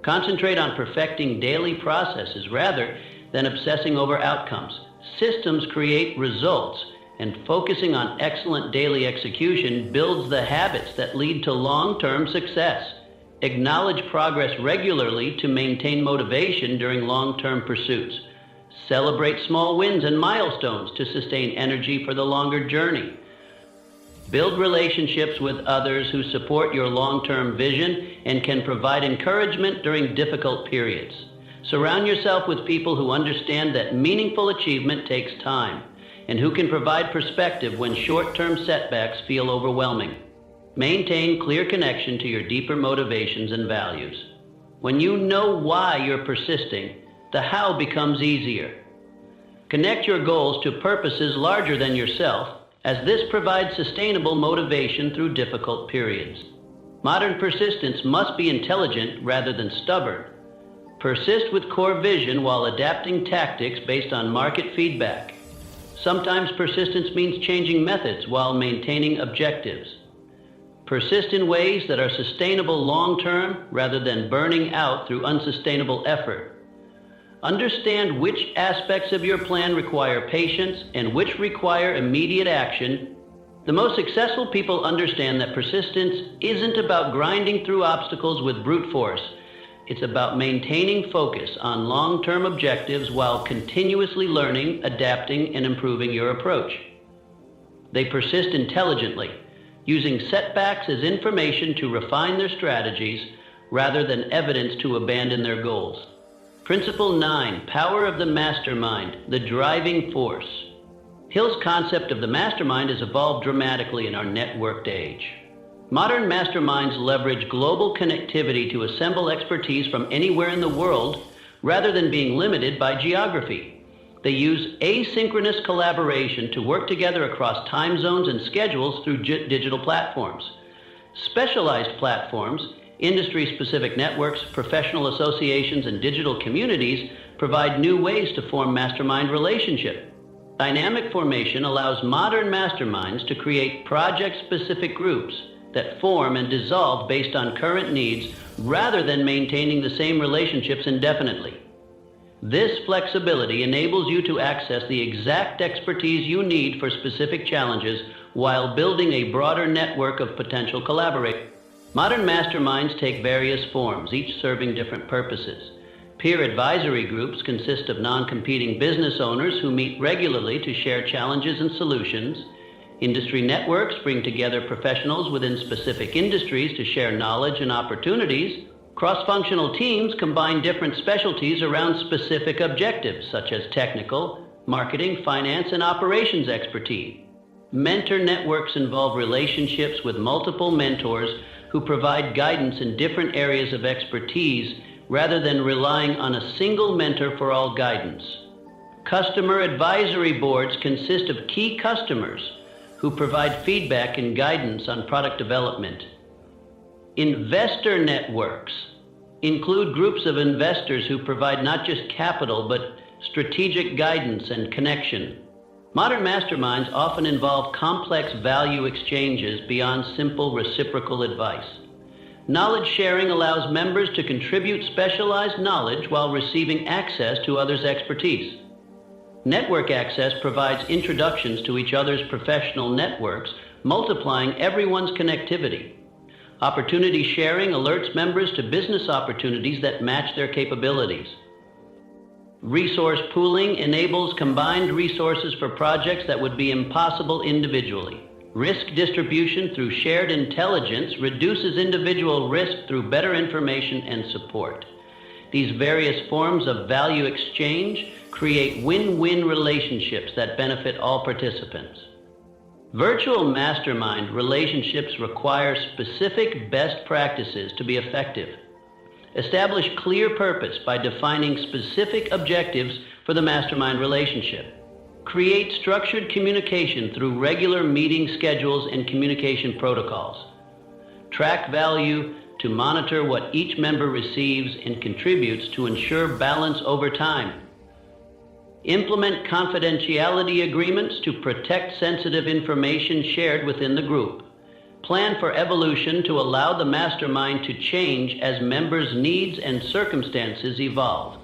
S1: Concentrate on perfecting daily processes rather than obsessing over outcomes. Systems create results, and focusing on excellent daily execution builds the habits that lead to long-term success. Acknowledge progress regularly to maintain motivation during long-term pursuits. Celebrate small wins and milestones to sustain energy for the longer journey. Build relationships with others who support your long-term vision and can provide encouragement during difficult periods. Surround yourself with people who understand that meaningful achievement takes time and who can provide perspective when short-term setbacks feel overwhelming. Maintain clear connection to your deeper motivations and values. When you know why you're persisting, the how becomes easier. Connect your goals to purposes larger than yourself, as this provides sustainable motivation through difficult periods. Modern persistence must be intelligent rather than stubborn. Persist with core vision while adapting tactics based on market feedback. Sometimes persistence means changing methods while maintaining objectives. Persist in ways that are sustainable long-term rather than burning out through unsustainable effort. Understand which aspects of your plan require patience and which require immediate action. The most successful people understand that persistence isn't about grinding through obstacles with brute force. It's about maintaining focus on long-term objectives while continuously learning, adapting, and improving your approach. They persist intelligently, using setbacks as information to refine their strategies rather than evidence to abandon their goals. Principle 9, Power of the Mastermind, the Driving Force. Hill's concept of the mastermind has evolved dramatically in our networked age. Modern masterminds leverage global connectivity to assemble expertise from anywhere in the world rather than being limited by geography. They use asynchronous collaboration to work together across time zones and schedules through digital platforms. Specialized platforms, industry-specific networks, professional associations, and digital communities provide new ways to form mastermind relationship. Dynamic formation allows modern masterminds to create project-specific groups that form and dissolve based on current needs rather than maintaining the same relationships indefinitely. This flexibility enables you to access the exact expertise you need for specific challenges while building a broader network of potential collaborators. Modern masterminds take various forms, each serving different purposes. Peer advisory groups consist of non-competing business owners who meet regularly to share challenges and solutions. Industry networks bring together professionals within specific industries to share knowledge and opportunities. Cross-functional teams combine different specialties around specific objectives, such as technical, marketing, finance, and operations expertise. Mentor networks involve relationships with multiple mentors who provide guidance in different areas of expertise rather than relying on a single mentor for all guidance. Customer advisory boards consist of key customers who provide feedback and guidance on product development. Investor networks include groups of investors who provide not just capital, but strategic guidance and connection. Modern masterminds often involve complex value exchanges beyond simple reciprocal advice. Knowledge sharing allows members to contribute specialized knowledge while receiving access to others' expertise. Network access provides introductions to each other's professional networks, multiplying everyone's connectivity. Opportunity sharing alerts members to business opportunities that match their capabilities. Resource pooling enables combined resources for projects that would be impossible individually. Risk distribution through shared intelligence reduces individual risk through better information and support. These various forms of value exchange create win-win relationships that benefit all participants. Virtual mastermind relationships require specific best practices to be effective. Establish clear purpose by defining specific objectives for the mastermind relationship. Create structured communication through regular meeting schedules and communication protocols. Track value to monitor what each member receives and contributes to ensure balance over time. Implement confidentiality agreements to protect sensitive information shared within the group. Plan for evolution to allow the mastermind to change as members' needs and circumstances evolve.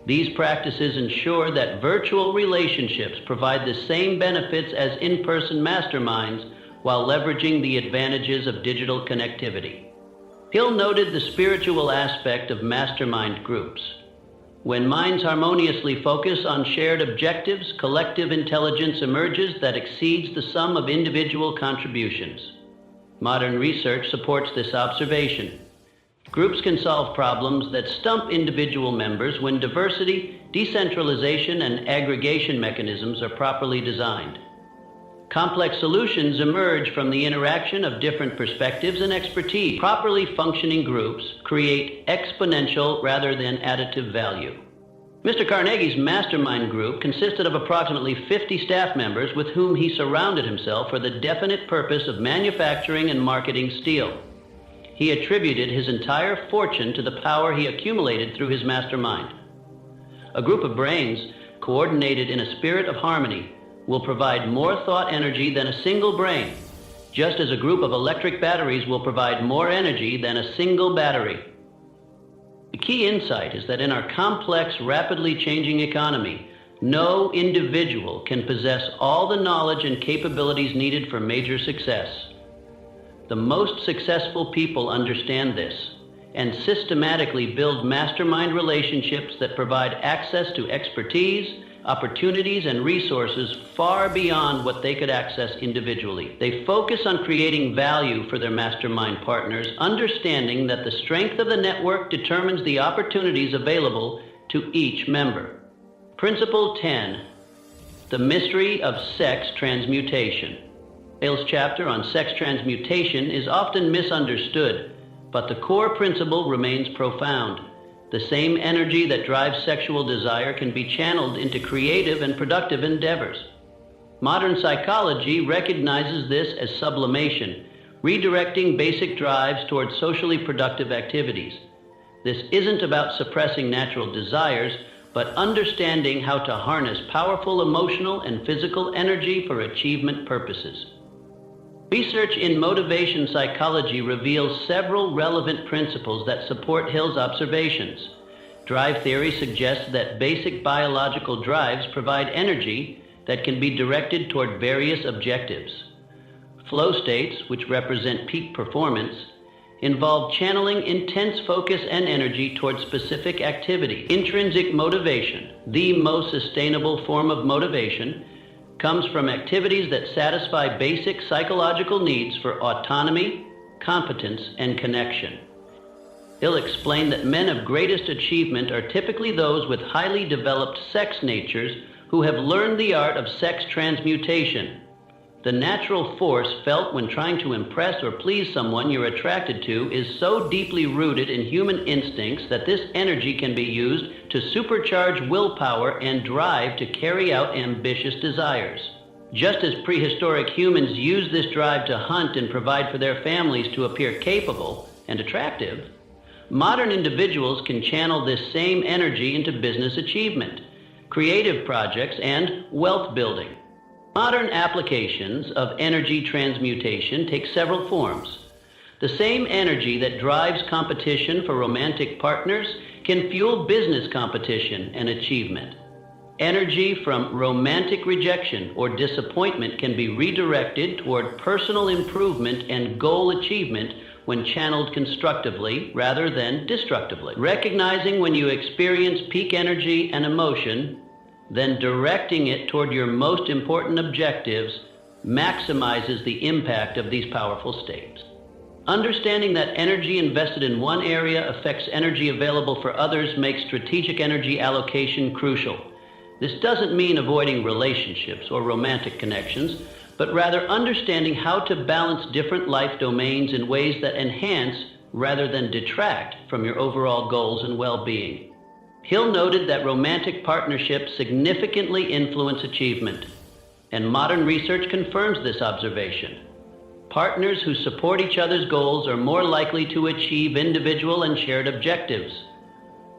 S1: These practices ensure that virtual relationships provide the same benefits as in-person masterminds while leveraging the advantages of digital connectivity. Hill noted the spiritual aspect of mastermind groups. When minds harmoniously focus on shared objectives, collective intelligence emerges that exceeds the sum of individual contributions. Modern research supports this observation. Groups can solve problems that stump individual members when diversity, decentralization, and aggregation mechanisms are properly designed. Complex solutions emerge from the interaction of different perspectives and expertise. Properly functioning groups create exponential rather than additive value. Mr. Carnegie's mastermind group consisted of approximately 50 staff members with whom he surrounded himself for the definite purpose of manufacturing and marketing steel. He attributed his entire fortune to the power he accumulated through his mastermind. A group of brains, coordinated in a spirit of harmony, will provide more thought energy than a single brain, just as a group of electric batteries will provide more energy than a single battery. The key insight is that in our complex, rapidly changing economy, no individual can possess all the knowledge and capabilities needed for major success. The most successful people understand this and systematically build mastermind relationships that provide access to expertise, opportunities, and resources far beyond what they could access individually. They focus on creating value for their mastermind partners, understanding that the strength of the network determines the opportunities available to each member. Principle 10, the mystery of sex transmutation. Hill's chapter on sex transmutation is often misunderstood, but the core principle remains profound. The same energy that drives sexual desire can be channeled into creative and productive endeavors. Modern psychology recognizes this as sublimation, redirecting basic drives towards socially productive activities. This isn't about suppressing natural desires, but understanding how to harness powerful emotional and physical energy for achievement purposes. Research in motivation psychology reveals several relevant principles that support Hill's observations. Drive theory suggests that basic biological drives provide energy that can be directed toward various objectives. Flow states, which represent peak performance, involve channeling intense focus and energy toward specific activity. Intrinsic motivation, the most sustainable form of motivation, comes from activities that satisfy basic psychological needs for autonomy, competence, and connection. Hill explained that men of greatest achievement are typically those with highly developed sex natures who have learned the art of sex transmutation, the natural force felt when trying to impress or please someone you're attracted to is so deeply rooted in human instincts that this energy can be used to supercharge willpower and drive to carry out ambitious desires. Just as prehistoric humans used this drive to hunt and provide for their families to appear capable and attractive, modern individuals can channel this same energy into business achievement, creative projects, and wealth building. Modern applications of energy transmutation take several forms. The same energy that drives competition for romantic partners can fuel business competition and achievement. Energy from romantic rejection or disappointment can be redirected toward personal improvement and goal achievement when channeled constructively rather than destructively. Recognizing when you experience peak energy and emotion, then directing it toward your most important objectives maximizes the impact of these powerful states. Understanding that energy invested in one area affects energy available for others makes strategic energy allocation crucial. This doesn't mean avoiding relationships or romantic connections, but rather understanding how to balance different life domains in ways that enhance rather than detract from your overall goals and well-being. Hill noted that romantic partnerships significantly influence achievement, and modern research confirms this observation. Partners who support each other's goals are more likely to achieve individual and shared objectives.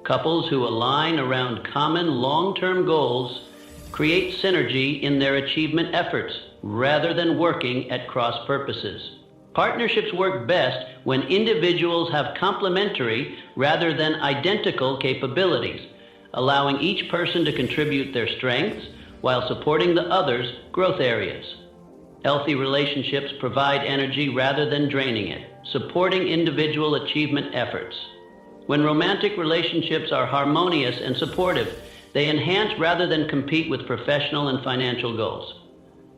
S1: Couples who align around common long-term goals create synergy in their achievement efforts rather than working at cross purposes. Partnerships work best when individuals have complementary rather than identical capabilities, allowing each person to contribute their strengths while supporting the other's growth areas. Healthy relationships provide energy rather than draining it, supporting individual achievement efforts. When romantic relationships are harmonious and supportive, they enhance rather than compete with professional and financial goals.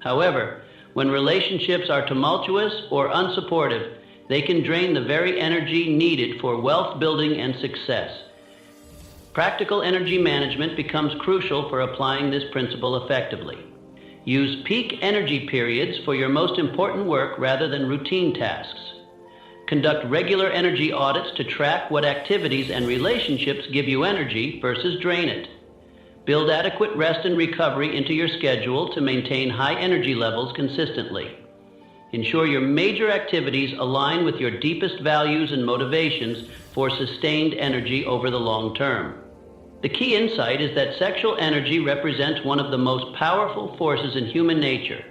S1: However, when relationships are tumultuous or unsupportive, they can drain the very energy needed for wealth building and success. Practical energy management becomes crucial for applying this principle effectively. Use peak energy periods for your most important work rather than routine tasks. Conduct regular energy audits to track what activities and relationships give you energy versus drain it. Build adequate rest and recovery into your schedule to maintain high energy levels consistently. Ensure your major activities align with your deepest values and motivations for sustained energy over the long term. The key insight is that sexual energy represents one of the most powerful forces in human nature,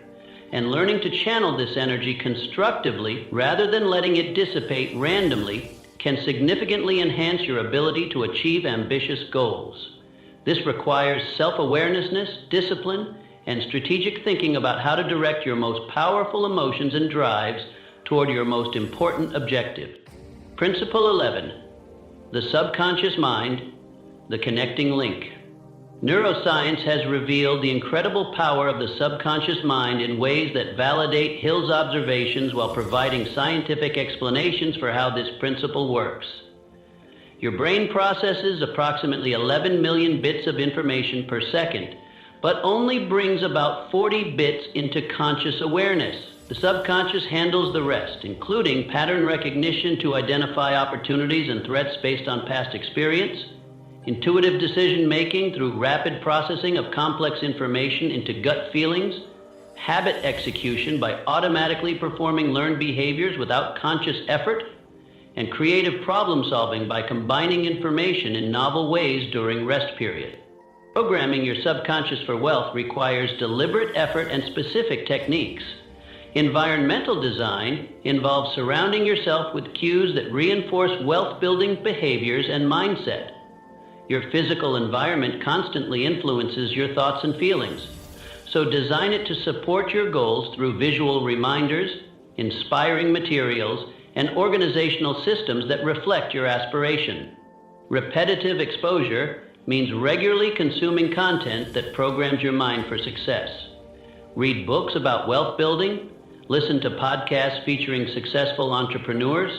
S1: and learning to channel this energy constructively rather than letting it dissipate randomly can significantly enhance your ability to achieve ambitious goals. This requires self-awareness, discipline, and strategic thinking about how to direct your most powerful emotions and drives toward your most important objective. Principle 11, the subconscious mind, the connecting link. Neuroscience has revealed the incredible power of the subconscious mind in ways that validate Hill's observations while providing scientific explanations for how this principle works. Your brain processes approximately 11 million bits of information per second, but only brings about 40 bits into conscious awareness. The subconscious handles the rest, including pattern recognition to identify opportunities and threats based on past experience, intuitive decision-making through rapid processing of complex information into gut feelings, habit execution by automatically performing learned behaviors without conscious effort, and creative problem-solving by combining information in novel ways during rest period. Programming your subconscious for wealth requires deliberate effort and specific techniques. Environmental design involves surrounding yourself with cues that reinforce wealth-building behaviors and mindset. Your physical environment constantly influences your thoughts and feelings, so design it to support your goals through visual reminders, inspiring materials, and organizational systems that reflect your aspiration. Repetitive exposure means regularly consuming content that programs your mind for success. Read books about wealth building, listen to podcasts featuring successful entrepreneurs,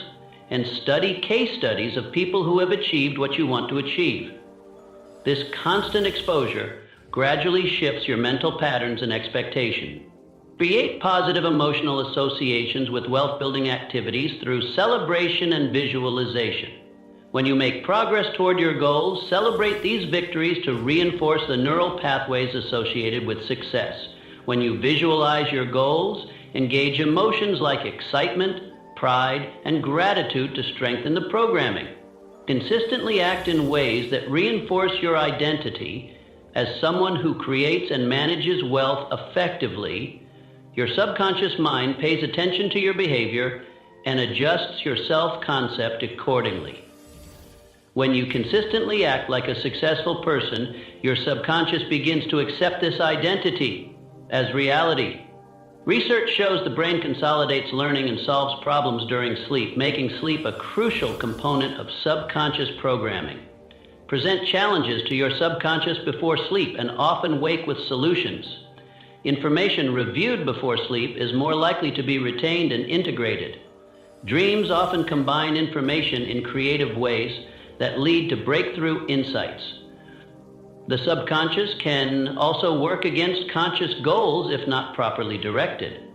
S1: and study case studies of people who have achieved what you want to achieve. This constant exposure gradually shifts your mental patterns and expectation. Create positive emotional associations with wealth-building activities through celebration and visualization. When you make progress toward your goals, celebrate these victories to reinforce the neural pathways associated with success. When you visualize your goals, engage emotions like excitement, pride, and gratitude to strengthen the programming. Consistently act in ways that reinforce your identity as someone who creates and manages wealth effectively. Your subconscious mind pays attention to your behavior and adjusts your self-concept accordingly. When you consistently act like a successful person, your subconscious begins to accept this identity as reality. Research shows the brain consolidates learning and solves problems during sleep, making sleep a crucial component of subconscious programming. Present challenges to your subconscious before sleep and often wake with solutions. Information reviewed before sleep is more likely to be retained and integrated. Dreams often combine information in creative ways that lead to breakthrough insights. The subconscious can also work against conscious goals if not properly directed.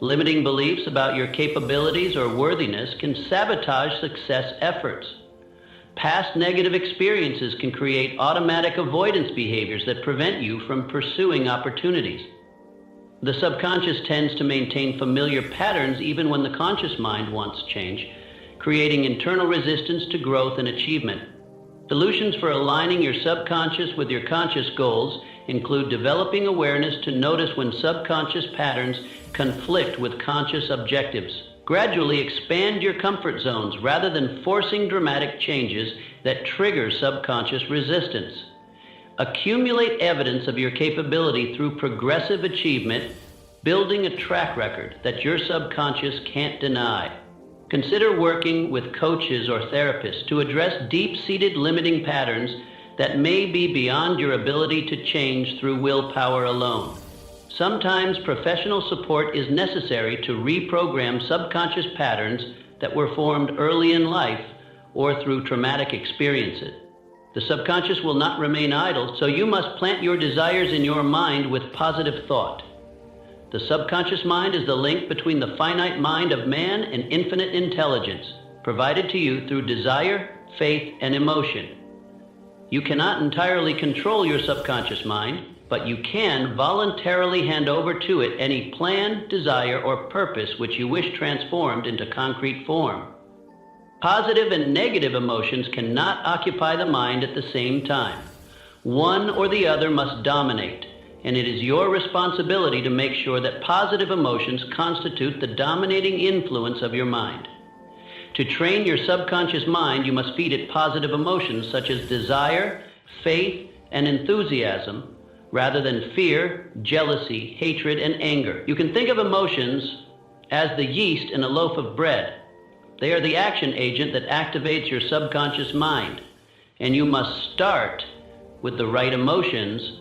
S1: Limiting beliefs about your capabilities or worthiness can sabotage success efforts. Past negative experiences can create automatic avoidance behaviors that prevent you from pursuing opportunities. The subconscious tends to maintain familiar patterns even when the conscious mind wants change, creating internal resistance to growth and achievement. Solutions for aligning your subconscious with your conscious goals include developing awareness to notice when subconscious patterns conflict with conscious objectives. Gradually expand your comfort zones rather than forcing dramatic changes that trigger subconscious resistance. Accumulate evidence of your capability through progressive achievement, building a track record that your subconscious can't deny. Consider working with coaches or therapists to address deep-seated limiting patterns that may be beyond your ability to change through willpower alone. Sometimes professional support is necessary to reprogram subconscious patterns that were formed early in life or through traumatic experiences. The subconscious will not remain idle, so you must plant your desires in your mind with positive thought. The subconscious mind is the link between the finite mind of man and infinite intelligence, provided to you through desire, faith, and emotion. You cannot entirely control your subconscious mind, but you can voluntarily hand over to it any plan, desire, or purpose which you wish transformed into concrete form. Positive and negative emotions cannot occupy the mind at the same time. One or the other must dominate, and it is your responsibility to make sure that positive emotions constitute the dominating influence of your mind. To train your subconscious mind, you must feed it positive emotions such as desire, faith, and enthusiasm, rather than fear, jealousy, hatred, and anger. You can think of emotions as the yeast in a loaf of bread. They are the action agent that activates your subconscious mind, and you must start with the right emotions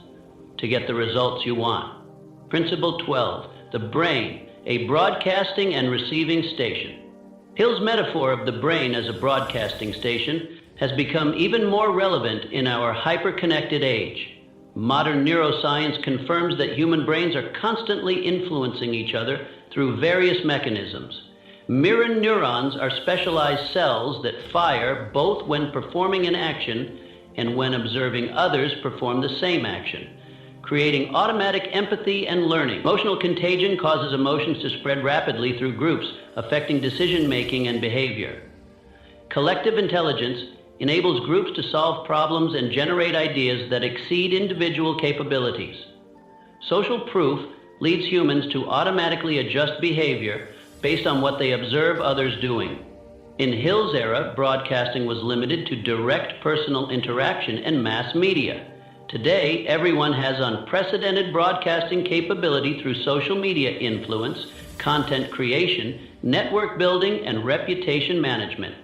S1: to get the results you want. Principle 12, the brain, a broadcasting and receiving station. Hill's metaphor of the brain as a broadcasting station has become even more relevant in our hyper-connected age. Modern neuroscience confirms that human brains are constantly influencing each other through various mechanisms. Mirror neurons are specialized cells that fire both when performing an action and when observing others perform the same action, creating automatic empathy and learning. Emotional contagion causes emotions to spread rapidly through groups, affecting decision-making and behavior. Collective intelligence enables groups to solve problems and generate ideas that exceed individual capabilities. Social proof leads humans to automatically adjust behavior based on what they observe others doing. In Hill's era, broadcasting was limited to direct personal interaction and mass media. Today, everyone has unprecedented broadcasting capability through social media influence, content creation, network building, and reputation management.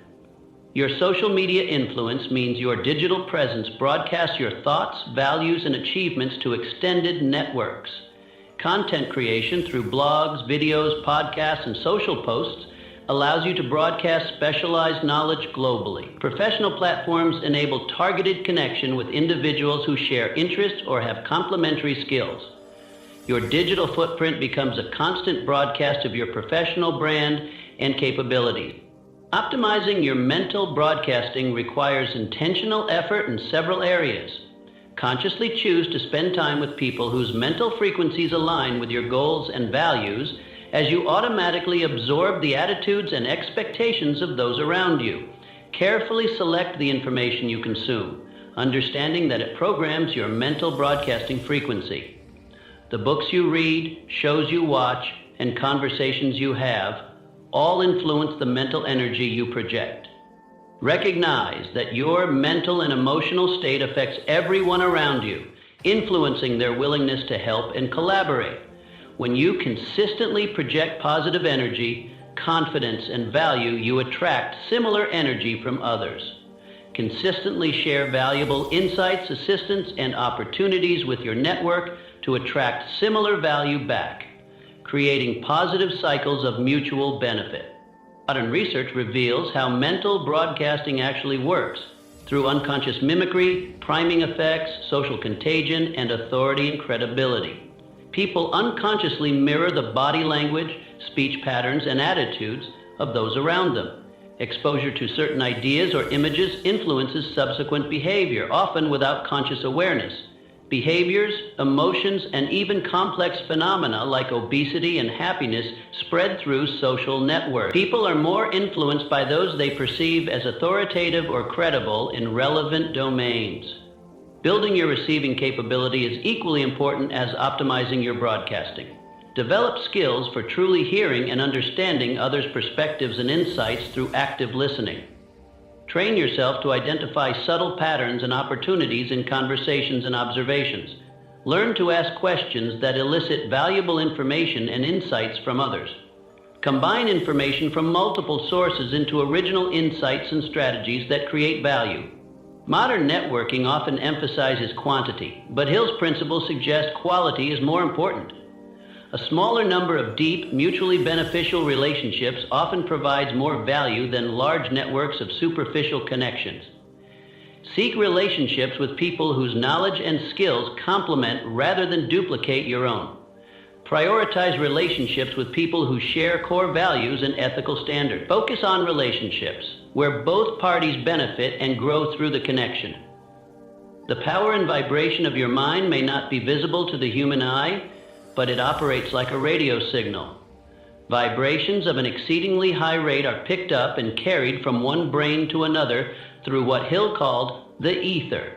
S1: Your social media influence means your digital presence broadcasts your thoughts, values, and achievements to extended networks. Content creation through blogs, videos, podcasts, and social posts allows you to broadcast specialized knowledge globally. Professional platforms enable targeted connection with individuals who share interests or have complementary skills. Your digital footprint becomes a constant broadcast of your professional brand and capability. Optimizing your mental broadcasting requires intentional effort in several areas. Consciously choose to spend time with people whose mental frequencies align with your goals and values, as you automatically absorb the attitudes and expectations of those around you. Carefully select the information you consume, understanding that it programs your mental broadcasting frequency. The books you read, shows you watch, and conversations you have all influence the mental energy you project. Recognize that your mental and emotional state affects everyone around you, influencing their willingness to help and collaborate. When you consistently project positive energy, confidence, and value, you attract similar energy from others. Consistently share valuable insights, assistance, and opportunities with your network to attract similar value back, creating positive cycles of mutual benefit. Modern research reveals how mental broadcasting actually works through unconscious mimicry, priming effects, social contagion, and authority and credibility. People unconsciously mirror the body language, speech patterns, and attitudes of those around them. Exposure to certain ideas or images influences subsequent behavior, often without conscious awareness. Behaviors, emotions, and even complex phenomena like obesity and happiness spread through social networks. People are more influenced by those they perceive as authoritative or credible in relevant domains. Building your receiving capability is equally important as optimizing your broadcasting. Develop skills for truly hearing and understanding others' perspectives and insights through active listening. Train yourself to identify subtle patterns and opportunities in conversations and observations. Learn to ask questions that elicit valuable information and insights from others. Combine information from multiple sources into original insights and strategies that create value. Modern networking often emphasizes quantity, but Hill's principles suggest quality is more important. A smaller number of deep, mutually beneficial relationships often provides more value than large networks of superficial connections. Seek relationships with people whose knowledge and skills complement rather than duplicate your own. Prioritize relationships with people who share core values and ethical standards. Focus on relationships where both parties benefit and grow through the connection. The power and vibration of your mind may not be visible to the human eye, but it operates like a radio signal. Vibrations of an exceedingly high rate are picked up and carried from one brain to another through what Hill called the ether.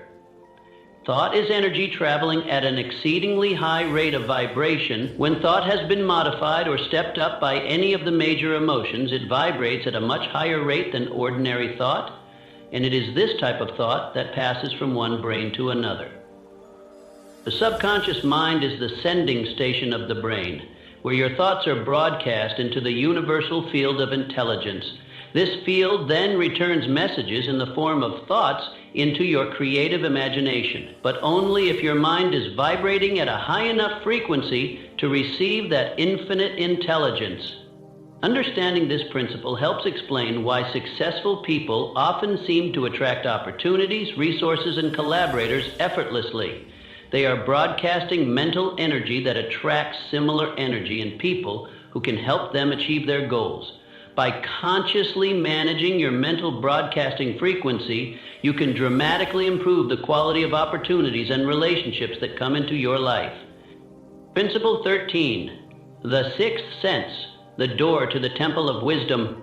S1: Thought is energy traveling at an exceedingly high rate of vibration. When thought has been modified or stepped up by any of the major emotions, it vibrates at a much higher rate than ordinary thought, and it is this type of thought that passes from one brain to another. The subconscious mind is the sending station of the brain, where your thoughts are broadcast into the universal field of intelligence. This field then returns messages in the form of thoughts into your creative imagination, but only if your mind is vibrating at a high enough frequency to receive that infinite intelligence. Understanding this principle helps explain why successful people often seem to attract opportunities, resources, and collaborators effortlessly. They are broadcasting mental energy that attracts similar energy in people who can help them achieve their goals. By consciously managing your mental broadcasting frequency, you can dramatically improve the quality of opportunities and relationships that come into your life. Principle 13, the sixth sense, the door to the temple of wisdom.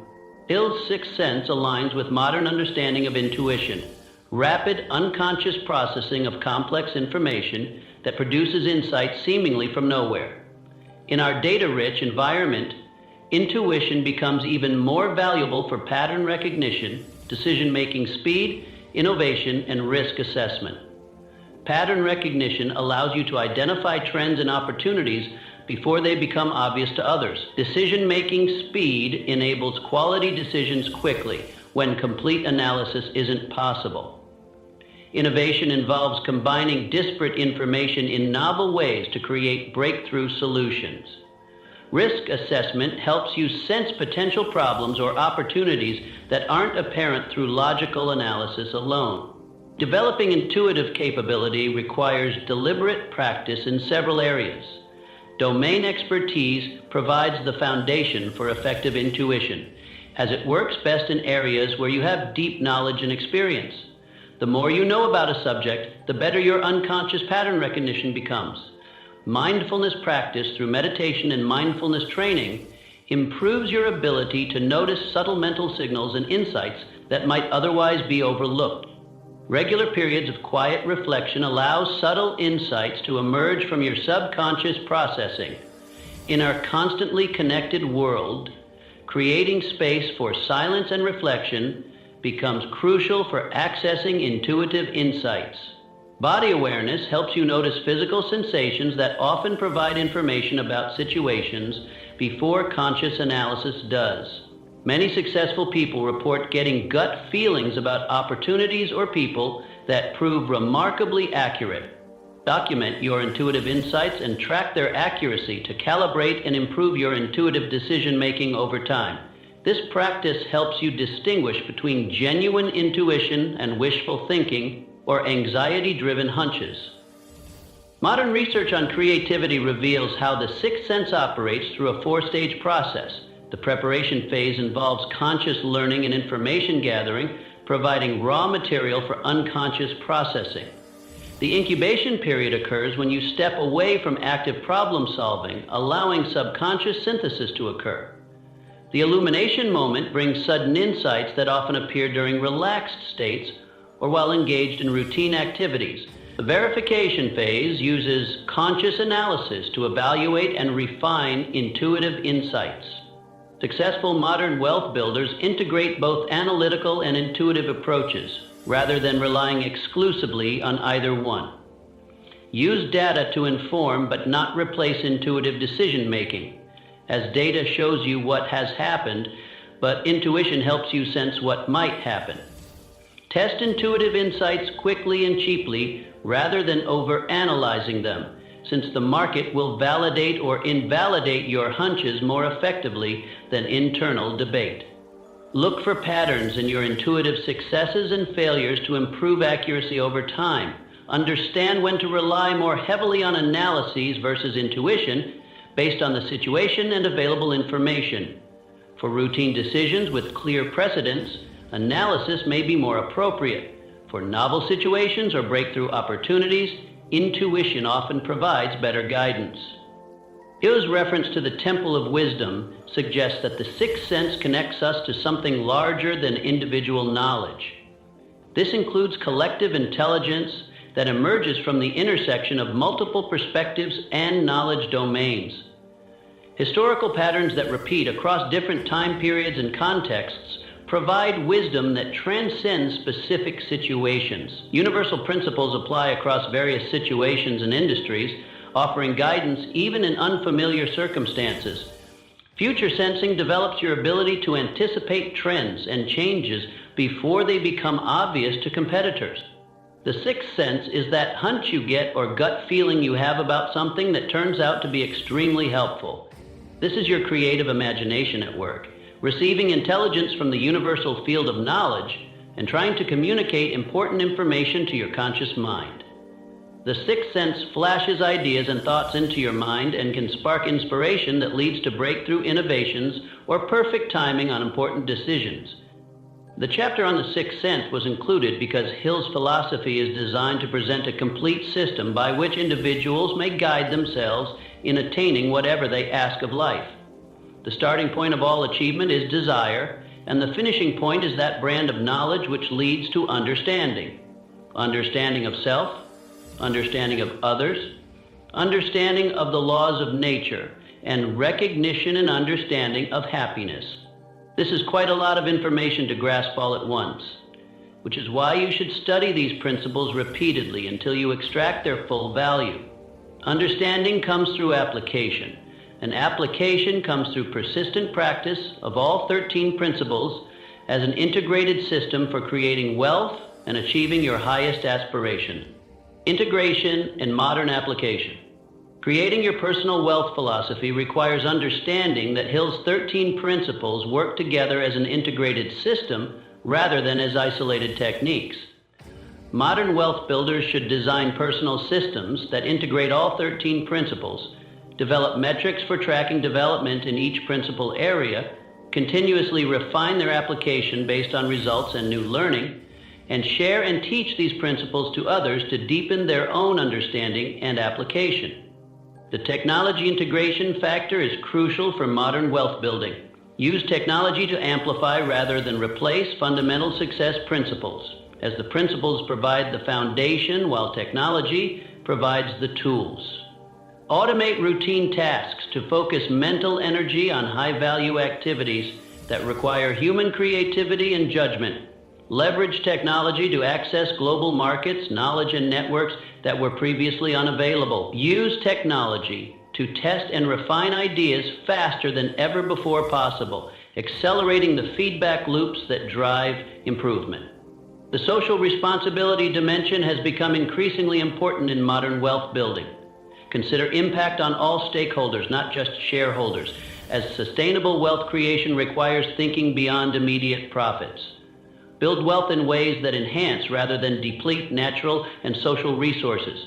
S1: Hill's sixth sense aligns with modern understanding of intuition, rapid unconscious processing of complex information that produces insights seemingly from nowhere. In our data-rich environment, intuition becomes even more valuable for pattern recognition, decision-making speed, innovation, and risk assessment. Pattern recognition allows you to identify trends and opportunities before they become obvious to others. Decision-making speed enables quality decisions quickly when complete analysis isn't possible. Innovation involves combining disparate information in novel ways to create breakthrough solutions. Risk assessment helps you sense potential problems or opportunities that aren't apparent through logical analysis alone. Developing intuitive capability requires deliberate practice in several areas. Domain expertise provides the foundation for effective intuition, as it works best in areas where you have deep knowledge and experience. The more you know about a subject, the better your unconscious pattern recognition becomes. Mindfulness practice through meditation and mindfulness training improves your ability to notice subtle mental signals and insights that might otherwise be overlooked. Regular periods of quiet reflection allow subtle insights to emerge from your subconscious processing. In our constantly connected world, creating space for silence and reflection becomes crucial for accessing intuitive insights. Body awareness helps you notice physical sensations that often provide information about situations before conscious analysis does. Many successful people report getting gut feelings about opportunities or people that prove remarkably accurate. Document your intuitive insights and track their accuracy to calibrate and improve your intuitive decision-making over time. This practice helps you distinguish between genuine intuition and wishful thinking or anxiety-driven hunches. Modern research on creativity reveals how the sixth sense operates through a four-stage process. The preparation phase involves conscious learning and information gathering, providing raw material for unconscious processing. The incubation period occurs when you step away from active problem solving, allowing subconscious synthesis to occur. The illumination moment brings sudden insights that often appear during relaxed states or while engaged in routine activities. The verification phase uses conscious analysis to evaluate and refine intuitive insights. Successful modern wealth builders integrate both analytical and intuitive approaches, rather than relying exclusively on either one. Use data to inform but not replace intuitive decision-making, as data shows you what has happened, but intuition helps you sense what might happen. Test intuitive insights quickly and cheaply rather than over-analyzing them, since the market will validate or invalidate your hunches more effectively than internal debate. Look for patterns in your intuitive successes and failures to improve accuracy over time. Understand when to rely more heavily on analyses versus intuition based on the situation and available information. For routine decisions with clear precedents, analysis may be more appropriate. For novel situations or breakthrough opportunities, intuition often provides better guidance. Hill's reference to the Temple of Wisdom suggests that the sixth sense connects us to something larger than individual knowledge. This includes collective intelligence that emerges from the intersection of multiple perspectives and knowledge domains. Historical patterns that repeat across different time periods and contexts provide wisdom that transcends specific situations. Universal principles apply across various situations and industries, offering guidance even in unfamiliar circumstances. Future sensing develops your ability to anticipate trends and changes before they become obvious to competitors. The sixth sense is that hunch you get or gut feeling you have about something that turns out to be extremely helpful. This is your creative imagination at work, receiving intelligence from the universal field of knowledge and trying to communicate important information to your conscious mind. The sixth sense flashes ideas and thoughts into your mind and can spark inspiration that leads to breakthrough innovations or perfect timing on important decisions. The chapter on the sixth sense was included because Hill's philosophy is designed to present a complete system by which individuals may guide themselves in attaining whatever they ask of life. The starting point of all achievement is desire, and the finishing point is that brand of knowledge which leads to understanding. Understanding of self, understanding of others, understanding of the laws of nature, and recognition and understanding of happiness. This is quite a lot of information to grasp all at once, which is why you should study these principles repeatedly until you extract their full value. Understanding comes through application, and application comes through persistent practice of all 13 principles as an integrated system for creating wealth and achieving your highest aspiration. Integration and modern application. Creating your personal wealth philosophy requires understanding that Hill's 13 principles work together as an integrated system rather than as isolated techniques. Modern wealth builders should design personal systems that integrate all 13 principles, develop metrics for tracking development in each principal area, continuously refine their application based on results and new learning, and share and teach these principles to others to deepen their own understanding and application. The technology integration factor is crucial for modern wealth building. Use technology to amplify rather than replace fundamental success principles, as the principles provide the foundation while technology provides the tools. Automate routine tasks to focus mental energy on high-value activities that require human creativity and judgment. Leverage technology to access global markets, knowledge, and networks that were previously unavailable. Use technology to test and refine ideas faster than ever before possible, accelerating the feedback loops that drive improvement. The social responsibility dimension has become increasingly important in modern wealth building. Consider impact on all stakeholders, not just shareholders, as sustainable wealth creation requires thinking beyond immediate profits. Build wealth in ways that enhance rather than deplete natural and social resources,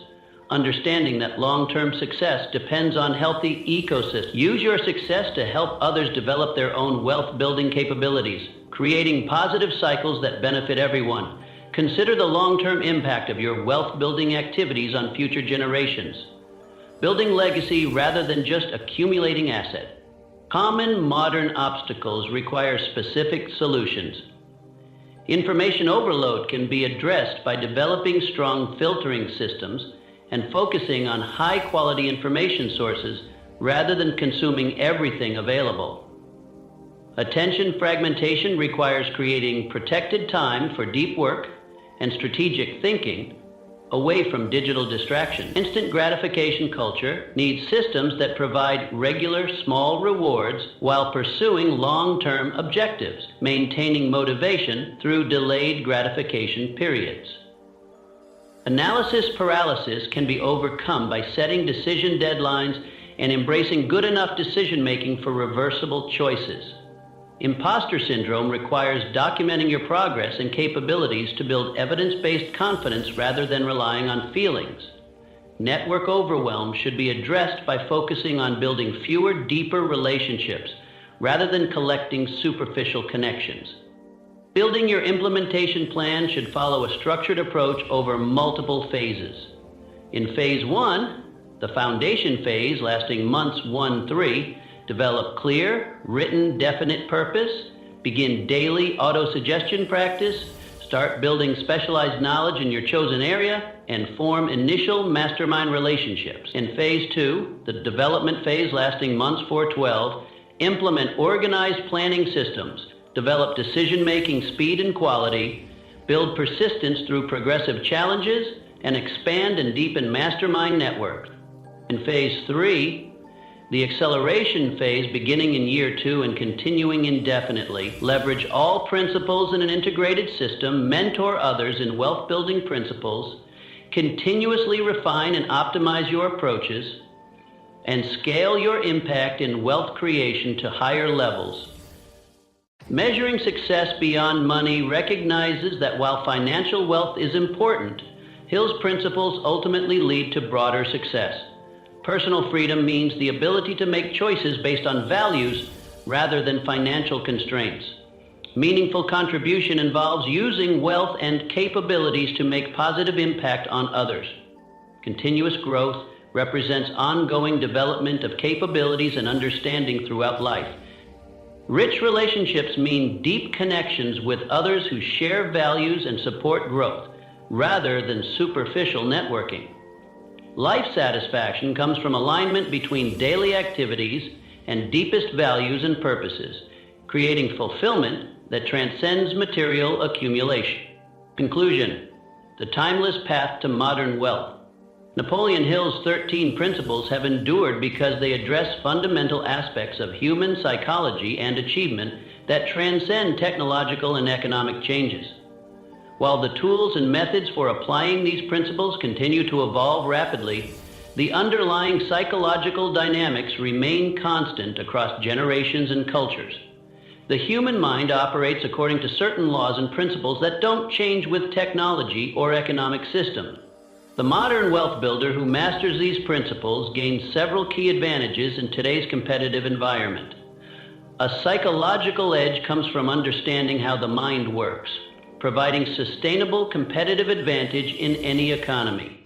S1: understanding that long-term success depends on healthy ecosystems. Use your success to help others develop their own wealth-building capabilities, creating positive cycles that benefit everyone. Consider the long-term impact of your wealth-building activities on future generations. Building legacy rather than just accumulating asset. Common modern obstacles require specific solutions. Information overload can be addressed by developing strong filtering systems and focusing on high-quality information sources rather than consuming everything available. Attention fragmentation requires creating protected time for deep work and strategic thinking away from digital distraction. Instant gratification culture needs systems that provide regular small rewards while pursuing long-term objectives, maintaining motivation through delayed gratification periods. Analysis paralysis can be overcome by setting decision deadlines and embracing good enough decision-making for reversible choices. Imposter syndrome requires documenting your progress and capabilities to build evidence-based confidence rather than relying on feelings. Network overwhelm should be addressed by focusing on building fewer, deeper relationships rather than collecting superficial connections. Building your implementation plan should follow a structured approach over multiple phases. In Phase 1, the foundation phase lasting months 1-3, develop clear, written, definite purpose, begin daily auto-suggestion practice, start building specialized knowledge in your chosen area, and form initial mastermind relationships. In Phase 2, the development phase lasting months 4-12, implement organized planning systems, develop decision-making speed and quality, build persistence through progressive challenges, and expand and deepen mastermind networks. In Phase 3, the acceleration phase beginning in year 2 and continuing indefinitely, leverage all principles in an integrated system, mentor others in wealth-building principles, continuously refine and optimize your approaches, and scale your impact in wealth creation to higher levels. Measuring success beyond money recognizes that while financial wealth is important, Hill's principles ultimately lead to broader success. Personal freedom means the ability to make choices based on values rather than financial constraints. Meaningful contribution involves using wealth and capabilities to make positive impact on others. Continuous growth represents ongoing development of capabilities and understanding throughout life. Rich relationships mean deep connections with others who share values and support growth, rather than superficial networking. Life satisfaction comes from alignment between daily activities and deepest values and purposes, creating fulfillment that transcends material accumulation. Conclusion: the timeless path to modern wealth. Napoleon Hill's 13 principles have endured because they address fundamental aspects of human psychology and achievement that transcend technological and economic changes. While the tools and methods for applying these principles continue to evolve rapidly, the underlying psychological dynamics remain constant across generations and cultures. The human mind operates according to certain laws and principles that don't change with technology or economic system. The modern wealth builder who masters these principles gains several key advantages in today's competitive environment. A psychological edge comes from understanding how the mind works, providing sustainable competitive advantage in any economy.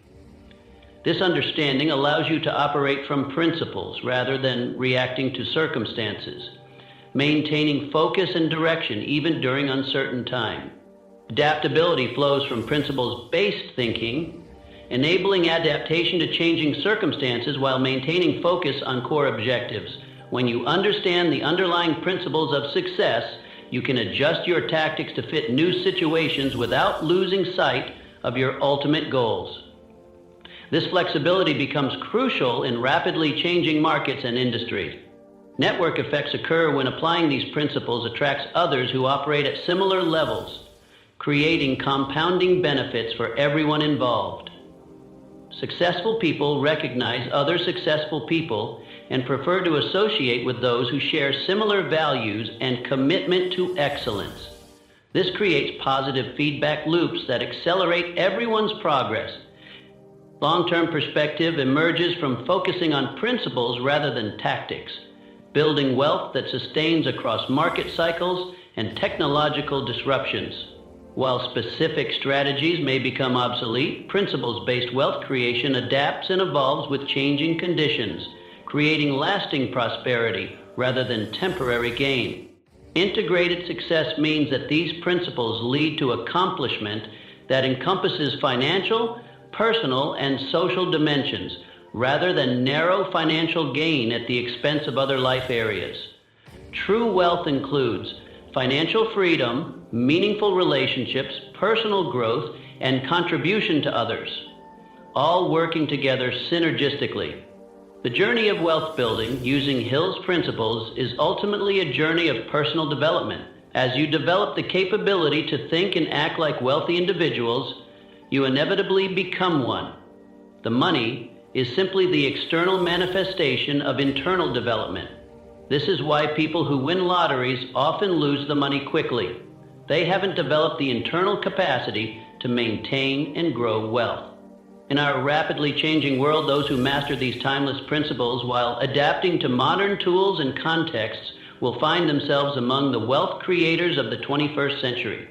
S1: This understanding allows you to operate from principles rather than reacting to circumstances, maintaining focus and direction even during uncertain time. Adaptability flows from principles-based thinking, enabling adaptation to changing circumstances while maintaining focus on core objectives. When you understand the underlying principles of success, you can adjust your tactics to fit new situations without losing sight of your ultimate goals. This flexibility becomes crucial in rapidly changing markets and industries. Network effects occur when applying these principles attracts others who operate at similar levels, creating compounding benefits for everyone involved. Successful people recognize other successful people and prefer to associate with those who share similar values and commitment to excellence. This creates positive feedback loops that accelerate everyone's progress. Long-term perspective emerges from focusing on principles rather than tactics, building wealth that sustains across market cycles and technological disruptions. While specific strategies may become obsolete, principles-based wealth creation adapts and evolves with changing conditions, creating lasting prosperity rather than temporary gain. Integrated success means that these principles lead to accomplishment that encompasses financial, personal, and social dimensions, rather than narrow financial gain at the expense of other life areas. True wealth includes financial freedom, meaningful relationships, personal growth, and contribution to others, all working together synergistically. The journey of wealth building using Hill's principles is ultimately a journey of personal development. As you develop the capability to think and act like wealthy individuals, you inevitably become one. The money is simply the external manifestation of internal development. This is why people who win lotteries often lose the money quickly. They haven't developed the internal capacity to maintain and grow wealth. In our rapidly changing world, those who master these timeless principles while adapting to modern tools and contexts will find themselves among the wealth creators of the 21st century.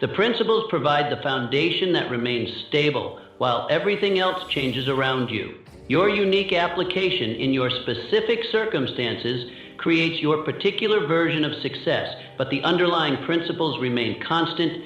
S1: The principles provide the foundation that remains stable while everything else changes around you. Your unique application in your specific circumstances creates your particular version of success, but the underlying principles remain constant.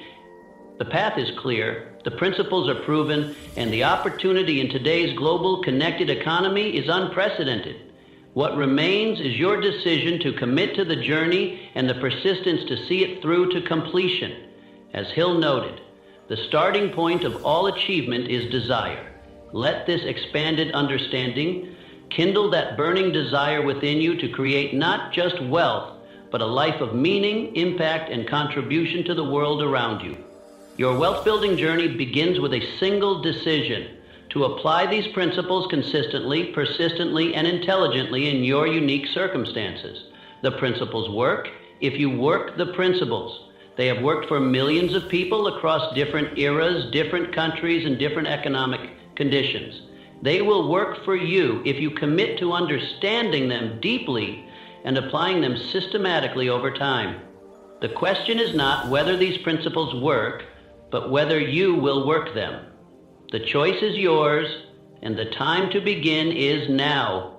S1: The path is clear, the principles are proven, and the opportunity in today's global connected economy is unprecedented. What remains is your decision to commit to the journey and the persistence to see it through to completion. As Hill noted, the starting point of all achievement is desire. Let this expanded understanding kindle that burning desire within you to create not just wealth, but a life of meaning, impact, and contribution to the world around you. Your wealth-building journey begins with a single decision: to apply these principles consistently, persistently, and intelligently in your unique circumstances. The principles work if you work the principles. They have worked for millions of people across different eras, different countries, and different economic conditions. They will work for you if you commit to understanding them deeply and applying them systematically over time. The question is not whether these principles work, but whether you will work them. The choice is yours, and the time to begin is now.